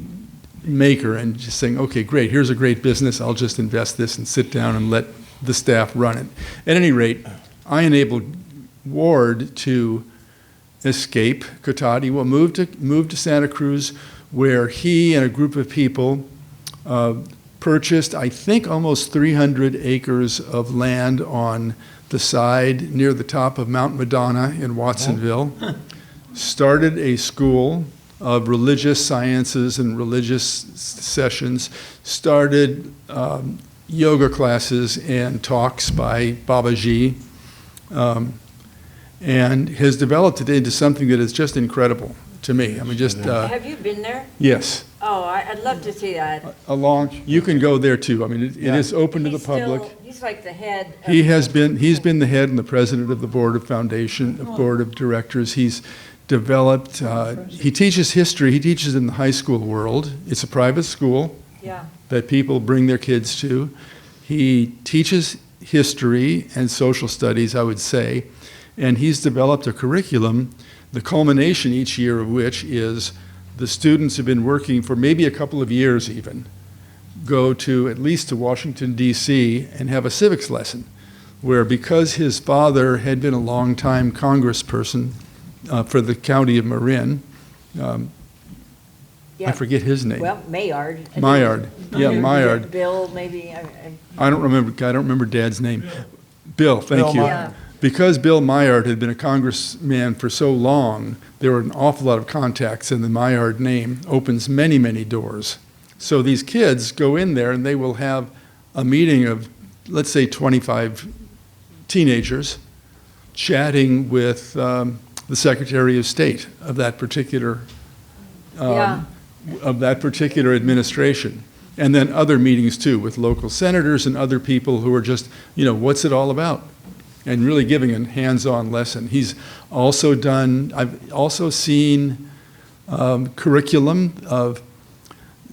maker, and just saying, okay, great, here's a great business, I'll just invest this and sit down and let the staff run it. At any rate, I enabled Ward to escape Cotati, moved to Santa Cruz, where he and a group of people purchased, I think, almost 300 acres of land on the side near the top of Mount Madonna in Watsonville, started a school of religious sciences and religious sessions, started yoga classes and talks by Babaji, and has developed it into something that is just incredible to me. I mean, just Have you been there? Yes. Oh, I'd love to see that. You can go there too. I mean, it is open to the public. He's like the head. He's been the head and the president of the board of board of directors. He's developed. He teaches history. He teaches in the high school world. It's a private school that people bring their kids to. He teaches history and social studies, I would say, and he's developed a curriculum, the culmination each year of which is the students have been working for maybe a couple of years even, go to at least to Washington, D.C. and have a civics lesson, where because his father had been a long-time congressperson for the county of Marin, Yeah. I forget his name. Well, Maillard. Maillard. Yeah, Maillard. Bill, maybe. I don't remember Dad's name. Bill, thank Bill you. Maillard. Because Bill Maillard had been a congressman for so long, there were an awful lot of contacts, and the Maillard name opens many, many doors. So these kids go in there, and they will have a meeting of, let's say, 25 teenagers chatting with the Secretary of State of that particular administration. And then other meetings too with local senators and other people who are just, what's it all about? And really giving a hands-on lesson. He's also I've also seen curriculum of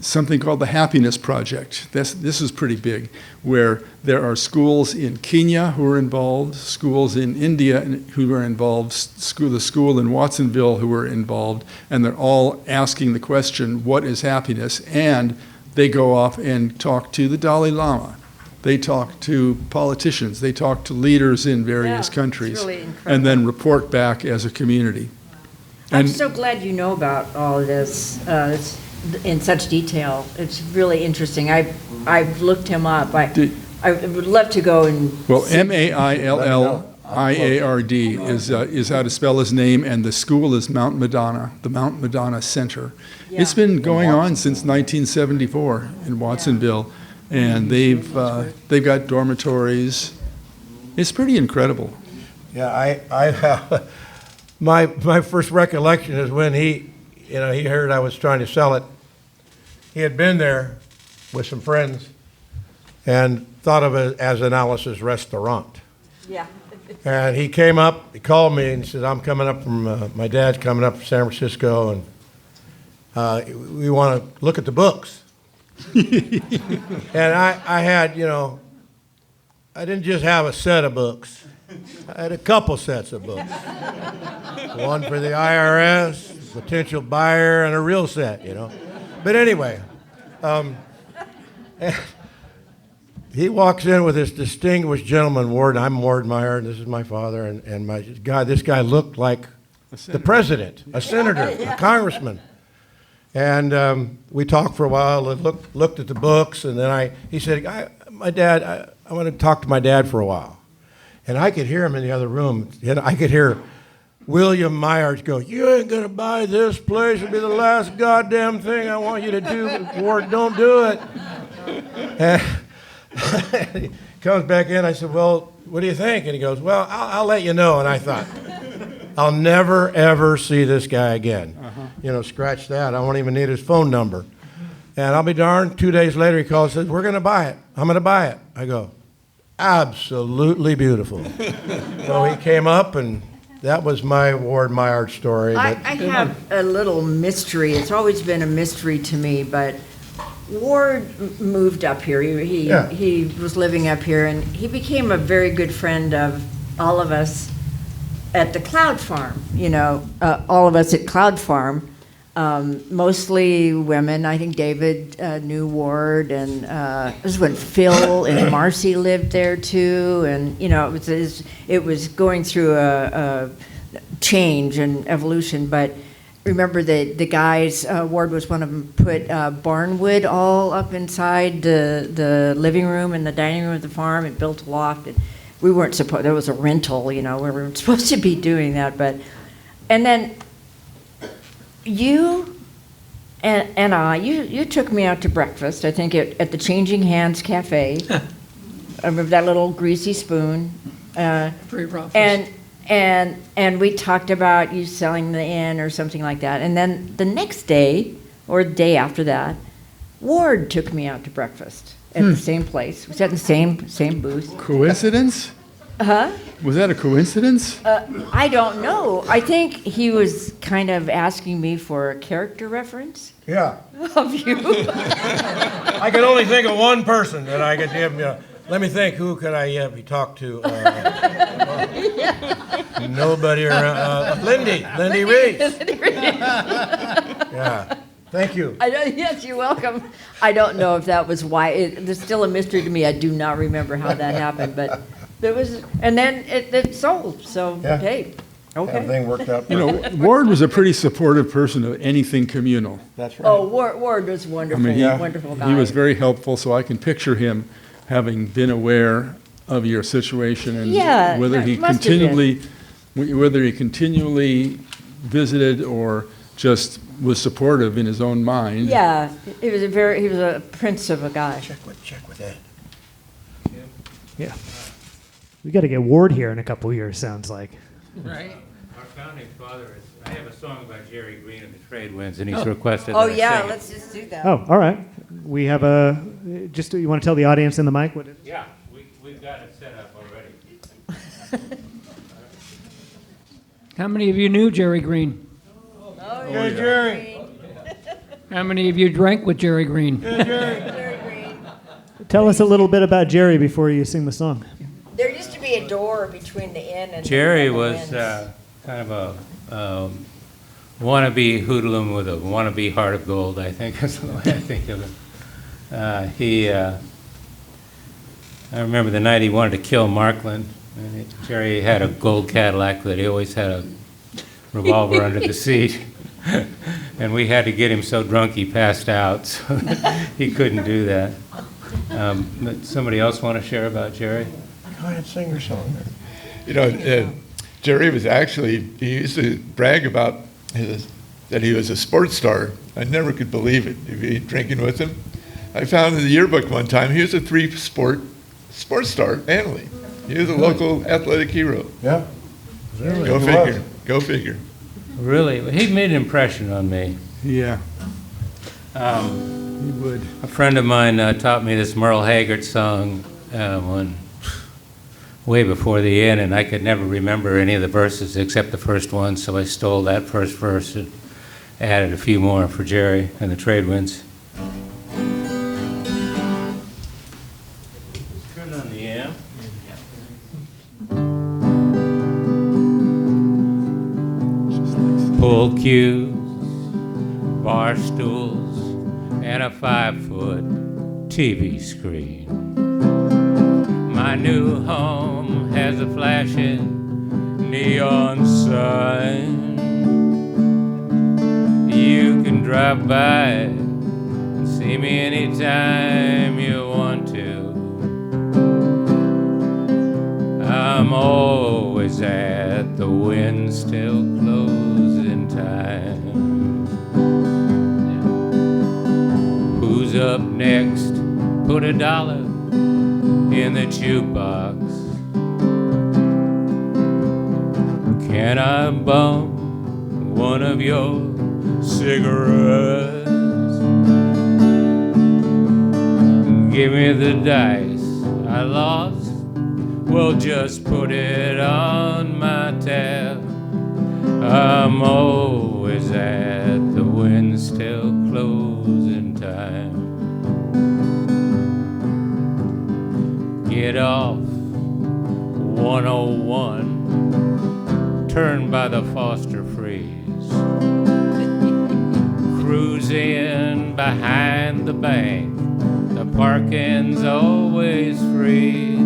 something called the Happiness Project. This is pretty big, where there are schools in Kenya who are involved, schools in India who are involved, the school in Watsonville who are involved, and they're all asking the question, what is happiness? And they go off and talk to the Dalai Lama. They talk to politicians. They talk to leaders in various countries, really incredible. and then report back as a community. I'm so glad you know about all of this in such detail. It's really interesting. I've looked him up. I would love to go and. Well, Mailliard is how to spell his name, and the school is Mount Madonna, the Mount Madonna Center. Yeah. It's been going on since 1974 in Watsonville, and they've got dormitories. It's pretty incredible. Yeah, I have, my first recollection is when he heard I was trying to sell it. He had been there with some friends and thought of it as an Alice's Restaurant. Yeah. And he came up, he called me and said, I'm coming up from, my dad's coming up from San Francisco, and we want to look at the books. And I had, I didn't just have a set of books. I had a couple sets of books. One for the IRS, potential buyer, and a real set, But anyway, he walks in with this distinguished gentleman, Ward. I'm Ward Meyer, and this is my father. And this guy looked like the president, a senator, a congressman. And we talked for a while, looked at the books, and then he said, I want to talk to my dad for a while. And I could hear him in the other room. And I could hear William Myers go, you ain't going to buy this place. It'll be the last goddamn thing I want you to do. Ward, don't do it. And he comes back in. I said, well, what do you think? And he goes, well, I'll let you know. And I thought, I'll never, ever see this guy again. Scratch that. I won't even need his phone number. And I'll be darned, 2 days later he calls and says, we're going to buy it. I'm going to buy it. I go, absolutely beautiful. So he came up, and that was my Ward Meyer story. I have a little mystery. It's always been a mystery to me, but Ward moved up here. He was living up here, and he became a very good friend of all of us at the Cloud Farm. All of us at Cloud Farm, mostly women. I think David knew Ward, and this was when Phil and Marcy lived there too. And it was going through a change and evolution, but. Remember the guys, Ward was one of them, put barnwood all up inside the living room and the dining room of the farm and built a loft. And we weren't supposed, there was a rental, we weren't supposed to be doing that. And then you and I, you took me out to breakfast, I think at the Changing Hands Cafe. I remember that little greasy spoon. Free breakfast. And we talked about you selling the inn or something like that. And then the next day, or the day after that, Ward took me out to breakfast at the same place. We sat in the same booth. Coincidence? Huh? Was that a coincidence? I don't know. I think he was kind of asking me for a character reference. Yeah. Of you. I can only think of one person that I could give him. Let me think. Who could I be talked to? Nobody around. Lindee Reese. Yeah. Thank you. Yes, you're welcome. I don't know if that was why. There's still a mystery to me. I do not remember how that happened, but there was. And then it sold. So yeah. Hey. Everything worked out. You know, Ward was a pretty supportive person of anything communal. That's right. Oh, Ward was wonderful, wonderful guy. He was very helpful, so I can picture him having been aware of your situation and Yeah, whether he must have been. continually visited or just was supportive in his own mind. Yeah, he was a prince of a guy. Check with Ed. Yeah. We got to get Ward here in a couple years, sounds like. Right. Our founding father I have a song about Jerry Green and the Trade Winds, and he's requested Oh, that I yeah, sing it. let's just do that. Oh, all right. We have you want to tell the audience in the mic what it is? Yeah, we've got it set up already. How many of you knew Jerry Green? Oh, yeah, Jerry. How many of you drank with Jerry Green? Jerry Green. Tell us a little bit about Jerry before you sing the song. There used to be a door between the inn and Jerry the was winds. kind of a wannabe hoodlum with a wannabe heart of gold, I think is the way I think of him. I remember the night he wanted to kill Markland. And Jerry had a gold Cadillac that he always had a revolver under the seat. And we had to get him so drunk he passed out, so he couldn't do that. But somebody else want to share about Jerry? Go ahead, sing your song. You know, Jerry was actually, he used to brag about that he was a sports star. I never could believe it. You'd be drinking with him. I found in the yearbook one time he was a sports star annually. He was a local athletic hero. Yeah. Go figure. Go figure. Really? He made an impression on me. Yeah. He would. A friend of mine taught me this Merle Haggard song way before the end, and I could never remember any of the verses except the first one, so I stole that first verse and added a few more for Jerry and the Trade Winds. Turn on the amp. Pool cues, bar stools, and a 5-foot TV screen. My new home has a flashing neon sign. You can drive by and see me anytime you want to. I'm always at the wind's till closing time. Who's up next? Put $1 in the jukebox. Can I bum one of your cigarettes? Give me the dice I lost. Well, just put it on my tab. I'm always at the wind's till closing time. Get off 101, turn by the Foster Freeze. Cruise in behind the bank, the parking's always free.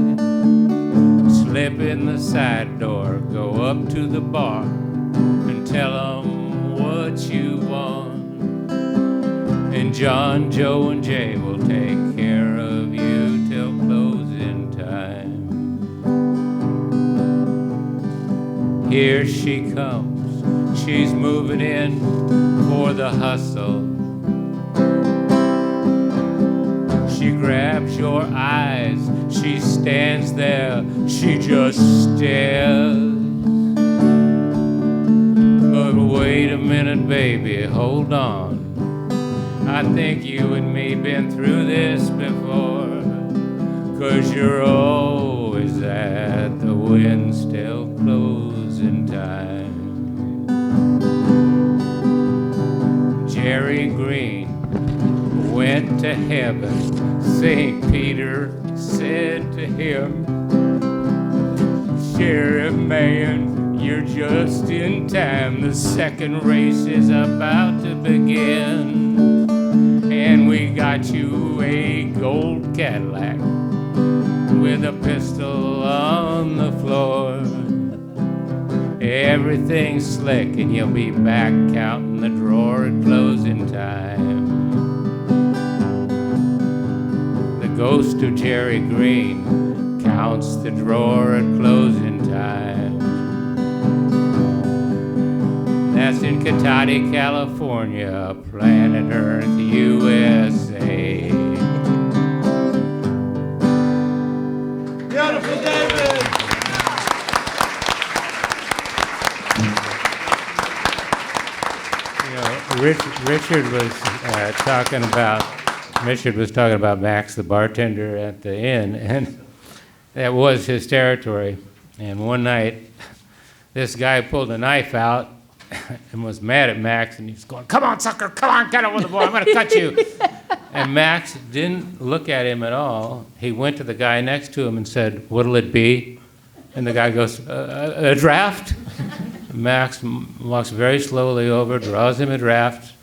Slip in the side door, go up to the bar, and tell 'em what you want. And John, Joe, and Jay will take care of you till closing time. Here she comes, she's moving in for the hustle. She grabs your eyes, she stands there, she just stares. But wait a minute, baby, hold on. I think you and me been through this before, 'cause you're always at the wind's till closing time. Jerry Green went to heaven. St. Peter said to him, Sheriff man, you're just in time. The second race is about to begin. And we got you a gold Cadillac with a pistol on the floor. everything's slick, and you'll be back counting the drawer at closing time. The ghost of Jerry Green counts the drawer at closing time. That's in Cotati, California, planet Earth, USA. Beautiful, David. Richard was talking about Max the bartender at the inn, and that was his territory. And one night, this guy pulled a knife out and was mad at Max, and he's going, "Come on, sucker, come on, get over the boy, I'm going to cut you." And Max didn't look at him at all. He went to the guy next to him and said, "What'll it be?" And the guy goes, "A draft?" Max walks very slowly over, draws him a draft,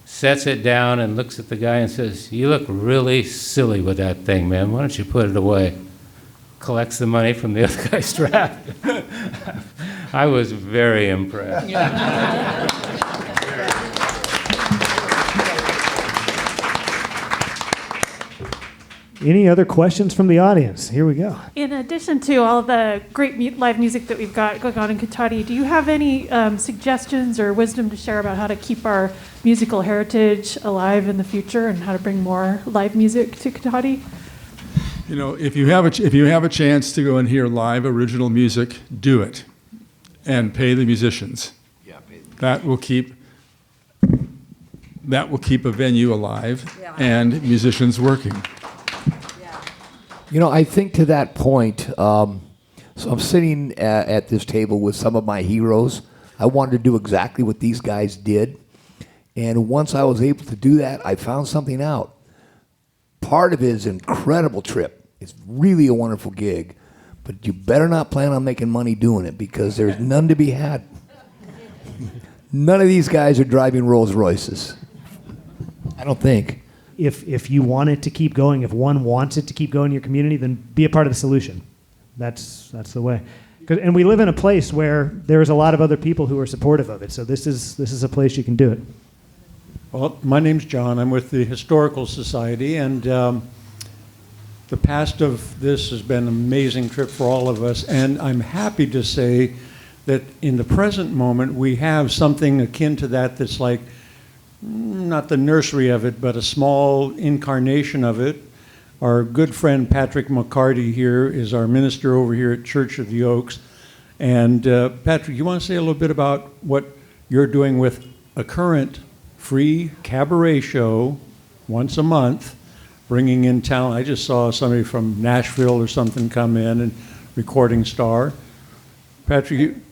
sets it down, and looks at the guy and says, "You look really silly with that thing, man. Why don't you put it away?" Collects the money from the other guy's draft. I was very impressed. Any other questions from the audience? Here we go. In addition to all the great live music that we've got going on in Cotati, do you have any suggestions or wisdom to share about how to keep our musical heritage alive in the future and how to bring more live music to Cotati? You know, if you have a chance to go and hear live original music, do it, and pay the musicians. Yeah, that will keep a venue alive and musicians working. You know, I think to that point, so I'm sitting at this table with some of my heroes. I wanted to do exactly what these guys did. And once I was able to do that, I found something out. Part of it is an incredible trip. It's really a wonderful gig. But you better not plan on making money doing it because there's none to be had. None of these guys are driving Rolls Royces. I don't think. If you want it to keep going, if one wants it to keep going in your community, then be a part of the solution. That's the way. And we live in a place where there's a lot of other people who are supportive of it. So this is a place you can do it. Well, my name's John. I'm with the Historical Society, and the past of this has been an amazing trip for all of us. And I'm happy to say that in the present moment, we have something akin to that that's like, not the nursery of it, but a small incarnation of it. Our good friend Patrick McCarty here is our minister over here at Church of the Oaks. And Patrick, you want to say a little bit about what you're doing with a current free cabaret show once a month, bringing in talent? I just saw somebody from Nashville or something come in and recording star. Patrick, you...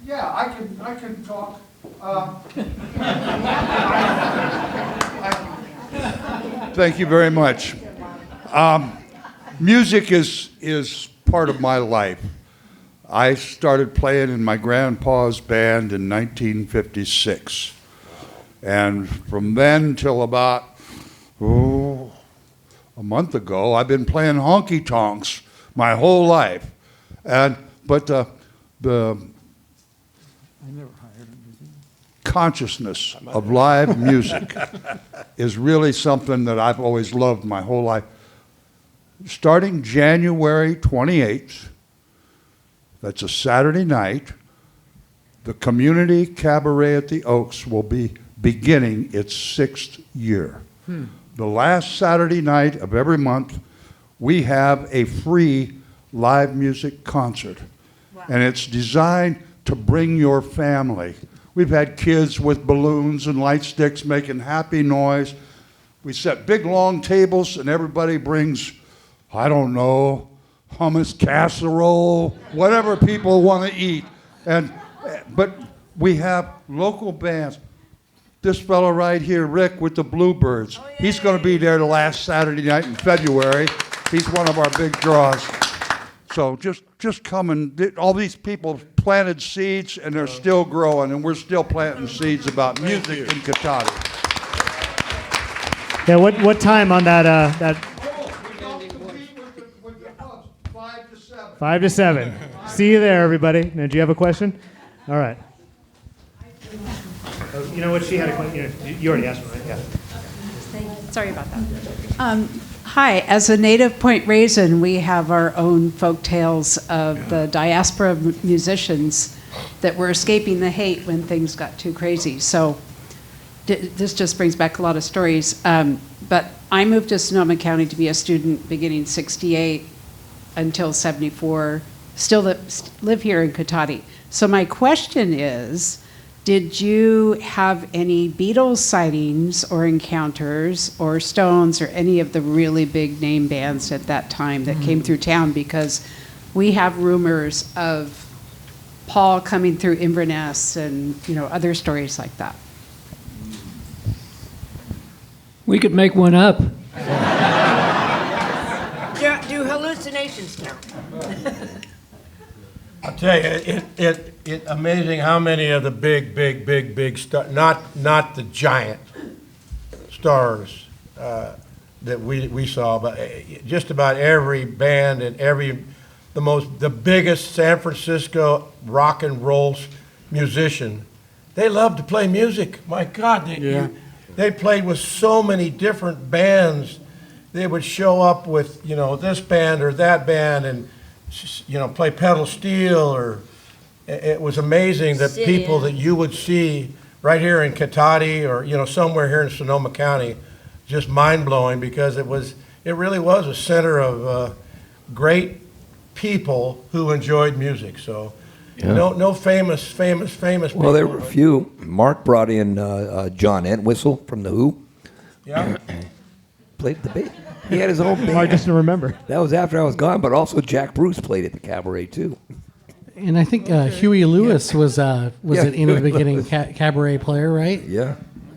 Yeah, I can talk. Thank you very much. Music is part of my life. I started playing in my grandpa's band in 1956. And from then till about, a month ago, I've been playing honky tonks my whole life. But the consciousness of live music is really something that I've always loved my whole life. Starting January 28th, that's a Saturday night, the Community Cabaret at the Oaks will be beginning its 6th year. The last Saturday night of every month, we have a free live music concert. Wow. And it's designed to bring your family. We've had kids with balloons and light sticks making happy noise. We set big long tables and everybody brings, I don't know, hummus casserole, whatever people want to eat. But we have local bands. This fellow right here, Rick with the Bluebirds, he's going to be there the last Saturday night in February. He's one of our big draws. So just come and all these people planted seeds and they're still growing and we're still planting seeds about music in Cotati. Yeah, what time on that? 5 to 7. 5 to 7. See you there, everybody. Now, do you have a question? All right. You know what? She had a question. You already asked one, right? Yeah. Sorry about that. Hi, as a native Point Raisin, we have our own folk tales of the diaspora musicians that were escaping the hate when things got too crazy. So this just brings back a lot of stories. But I moved to Sonoma County to be a student beginning '68 until '74. Still live here in Cotati. So my question is, did you have any Beatles sightings or encounters or Stones or any of the really big name bands at that time that came through town? Because we have rumors of Paul coming through Inverness and other stories like that. We could make one up. Do hallucinations count? I'll tell you, it amazing how many of the big stars, not the giant stars that we saw, but just about every band and the biggest San Francisco rock and roll musician, they love to play music. My God, they played with so many different bands. They would show up with this band or that band and play pedal steel, or it was amazing that people that you would see right here in Cotati or somewhere here in Sonoma County, just mind blowing, because it really was a center of great people who enjoyed music. So no famous. Well, there were a few. Mark brought in John Entwistle from the Who. Yeah. Played the bass. He had his own band. I just don't remember. That was after I was gone, but also Jack Bruce played at the Cabaret too. And I think Huey Lewis was in the beginning cabaret player, right? Yeah.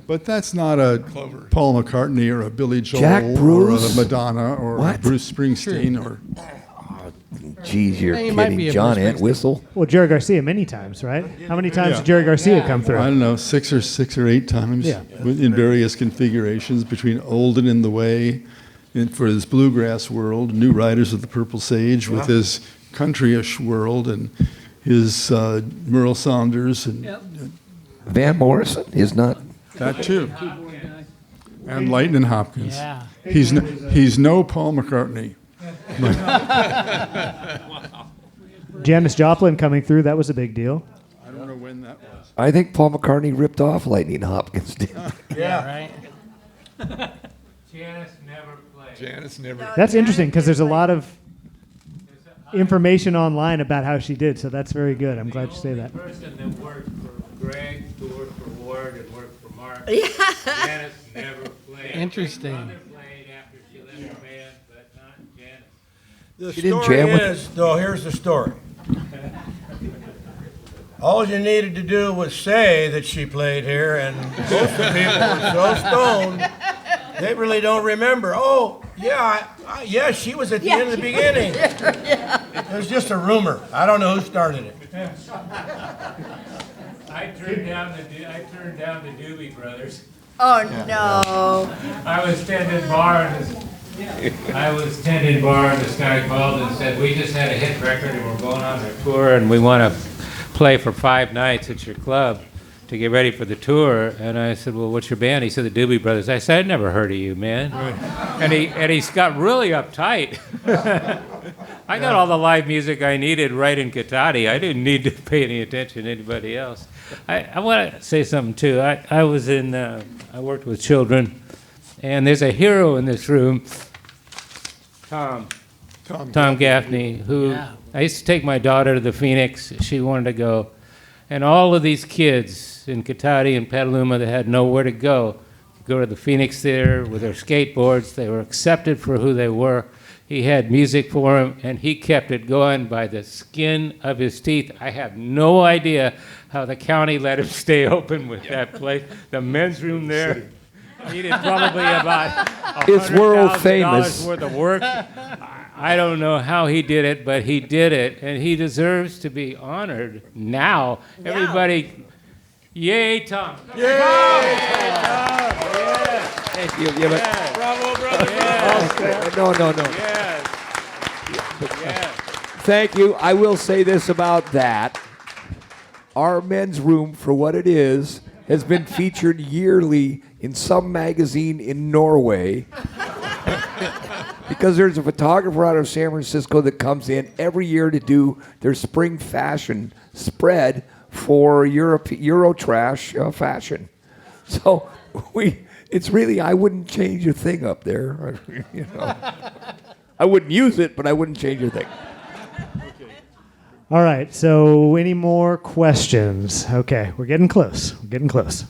But that's not a Paul McCartney or a Billy Joel Jack Bruce? or a Madonna or What? Bruce Springsteen or. Geez, you're He might be kidding. a John Bruce Entwistle. Well, Jerry Garcia many times, right? How many times did Jerry Garcia come through? I don't know, six or eight times in various configurations between Old and In the Way, and for his bluegrass world, New Riders of the Purple Sage, with his countryish world, and his Merle Saunders and Van Morrison is not. that too, and Lightning Hopkins. Yeah. He's no Paul McCartney. Janis Joplin coming through, that was a big deal. I don't know when that was. I think Paul McCartney ripped off Lightning Hopkins. Did. Right. Janice never played. Janice never. That's interesting because there's a lot of information online about how she did, so that's very good. I'm glad you say that. The person that worked for Greg, who worked for Ward, and worked for Mark. Janice never played. Interesting. Her mother played after she left the band, but not Janice. The She didn't story jam with is, though, here's the story. All you needed to do was say that she played here, and most of the people were so stoned, they really don't remember. Oh, yeah, yeah, she was at the end of the beginning. It was just a rumor. I don't know who started it. I turned down the Doobie Brothers. Oh, no. I was tending bar and this guy called and said, we just had a hit record and we're going on a tour and we want to play for 5 nights at your club to get ready for the tour. And I said, well, what's your band? He said, the Doobie Brothers. I said, I'd never heard of you, man. And he got really uptight. I got all the live music I needed right in Cotati. I didn't need to pay any attention to anybody else. I want to say something, too. I worked with children, and there's a hero in this room, Tom Gaffney, who I used to take my daughter to the Phoenix. She wanted to go. And all of these kids in Cotati and Petaluma that had nowhere to go to the Phoenix Theater with their skateboards. They were accepted for who they were. He had music for them, and he kept it going by the skin of his teeth. I have no idea how the county let him stay open with that place. The men's room there needed probably about It's world famous. $100,000 worth of work. I don't know how he did it, but he did it, and he deserves to be honored now. Everybody, yay, Tom! Yay, Tom! Thank you. Yeah, but Bravo, brother! Yes. No. Yes. Yes. Thank you. I will say this about that. Our men's room, for what it is, has been featured yearly in some magazine in Norway. Because there's a photographer out of San Francisco that comes in every year to do their spring fashion spread for Eurotrash fashion. So it's really, I wouldn't change a thing up there. You know, I wouldn't use it, but I wouldn't change a thing. All right, so any more questions? Okay, we're getting close. We're getting close.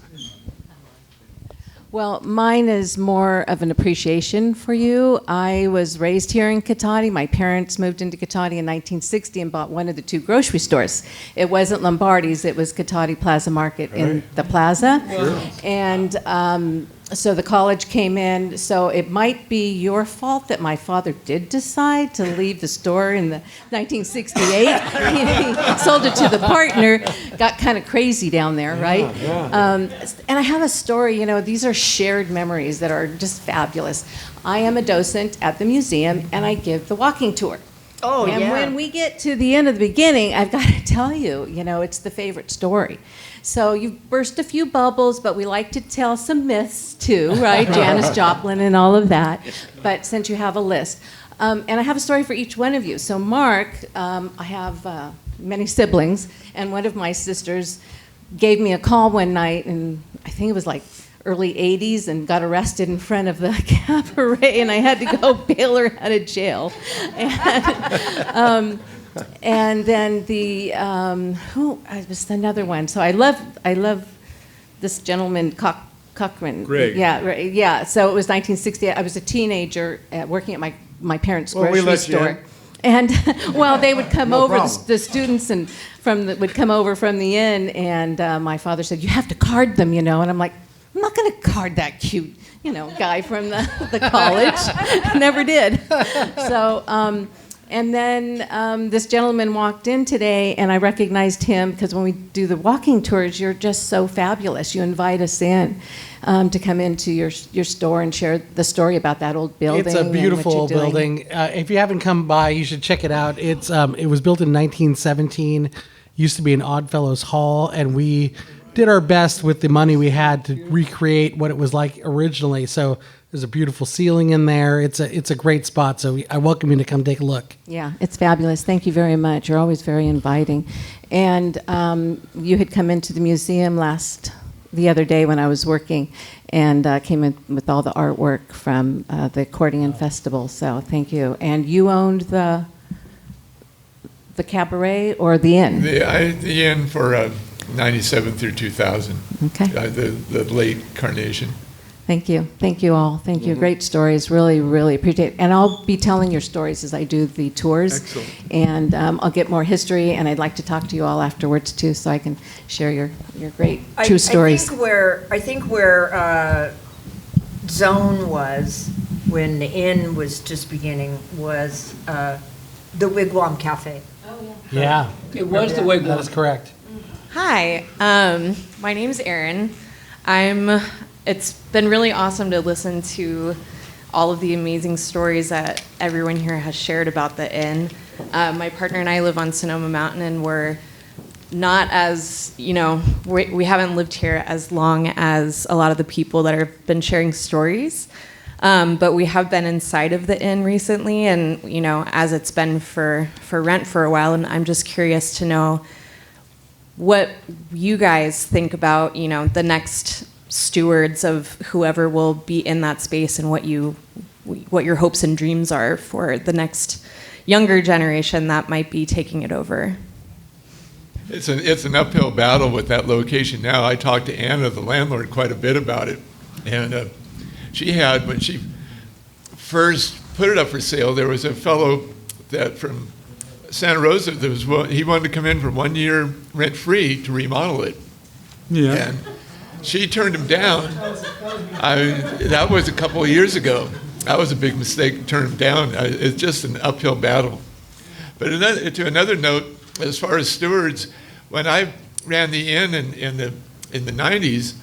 Well, mine is more of an appreciation for you. I was raised here in Cotati. My parents moved into Cotati in 1960 and bought one of the two grocery stores. It wasn't Lombardi's, it was Cotati Plaza Market in the plaza. Sure. And so the college came in, so it might be your fault that my father did decide to leave the store in the 1968. He sold it to the partner, got kind of crazy down there, right? And I have a story, you know, these are shared memories that are just fabulous. I am a docent at the museum, and I give the walking tour. Oh, and yeah. when we get to the end of the beginning, I've got to tell you, you know, it's the favorite story. So you've burst a few bubbles, but we like to tell some myths too, right? Janis Joplin and all of that. But since you have a list. And I have a story for each one of you. So Mark, I have many siblings, and one of my sisters gave me a call one night, and I think it was like early 80s, and got arrested in front of the cabaret, and I had to go bail her out of jail. And then who was another one? So I love this gentleman, Cochrane. Greg. Yeah. So it was 1960. I was a teenager working at my parents' grocery store. And well, they would come over. The students would come over from the inn, and my father said, "You have to card them, you know." And I'm like, "I'm not going to card that cute, you know, guy from the college." Never did. So. And then this gentleman walked in today, and I recognized him because when we do the walking tours, you're just so fabulous. You invite us in to come into your store and share the story about that old building. It's a beautiful old building. If you haven't come by, you should check it out. It was built in 1917. Used to be an Oddfellows Hall, and we did our best with the money we had to recreate what it was like originally. So there's a beautiful ceiling in there. It's a great spot. So I welcome you to come take a look. Yeah, it's fabulous. Thank you very much. You're always very inviting. And you had come into the museum the other day when I was working, and came in with all the artwork from the accordion festival. So thank you. And you owned the cabaret or the inn? The inn for 97 through 2000. Okay. The late Carnation. Thank you. Thank you all. Thank you. Great stories. Really, really appreciate it. And I'll be telling your stories as I do the tours. Excellent. And I'll get more history, and I'd like to talk to you all afterwards too, so I can share your great true stories. I think where Zone was when the inn was just beginning was the Wigwam Cafe. Oh, Yeah. It was the Wigwam. That is correct. Hi, my name's Erin. It's been really awesome to listen to all of the amazing stories that everyone here has shared about the inn. My partner and I live on Sonoma Mountain, and we're not as, we haven't lived here as long as a lot of the people that have been sharing stories. But we have been inside of the inn recently, and, as it's been for rent for a while, and I'm just curious to know what you guys think about, the next stewards of whoever will be in that space, and what your hopes and dreams are for the next younger generation that might be taking it over. It's an uphill battle with that location now. I talked to Anna, the landlord, quite a bit about it, and she had, when she first put it up for sale, there was a fellow that from Santa Rosa he wanted to come in for 1 year rent-free to remodel it. Yeah. And she turned him down. That was a couple of years ago. That was a big mistake to turn him down. It's just an uphill battle. But to another note, as far as stewards, when I ran the inn in the 90s,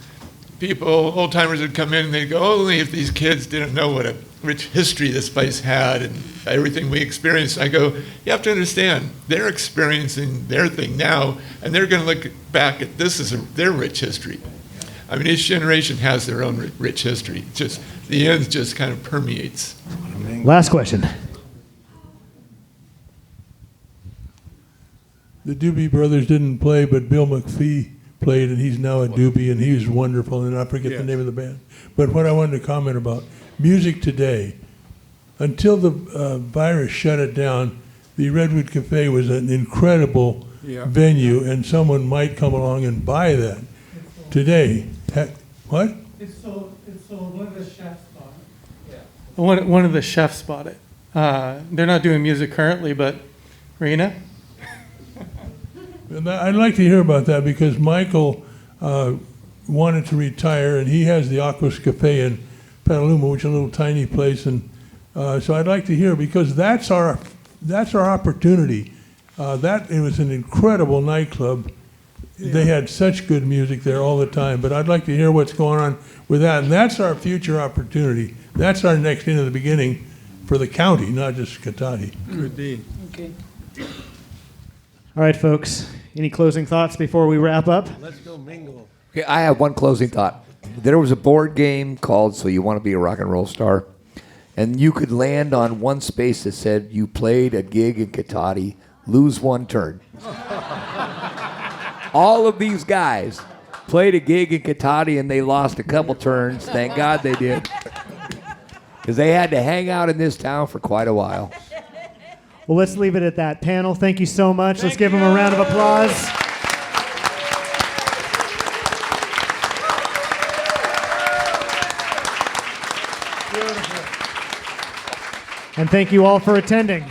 old timers would come in and they'd go, only if these kids didn't know what a rich history this place had and everything we experienced. I go, you have to understand, they're experiencing their thing now, and they're going to look back at this as their rich history. I mean, each generation has their own rich history. Just the end just kind of permeates. Last question. The Doobie Brothers didn't play, but Bill McPhee played, and he's now a Doobie, and he was wonderful, and I forget the name of the band. But what I wanted to comment about, music today, until the virus shut it down, the Redwood Cafe was an incredible venue, and someone might come along and buy that. Today, what? It's sold. One of the chefs bought it. Yeah. One of the chefs bought it. They're not doing music currently, but Rena? And I'd like to hear about that because Michael wanted to retire, and he has the Aquas Cafe in Petaluma, which is a little tiny place, and so I'd like to hear because that's our opportunity. It was an incredible nightclub. Yeah. They had such good music there all the time, but I'd like to hear what's going on with that, and that's our future opportunity. That's our next into the beginning for the county, not just Cotati. Could be. Okay. All right, folks. Any closing thoughts before we wrap up? Let's go mingle. Okay, I have one closing thought. There was a board game called So You Want to Be a Rock and Roll Star, and you could land on one space that said you played a gig in Cotati, lose one turn. All of these guys played a gig in Cotati and they lost a couple turns. Thank God they did. Because they had to hang out in this town for quite a while. Well, let's leave it at that. Panel, thank you so much. Let's give them a round of applause. And thank you all for attending.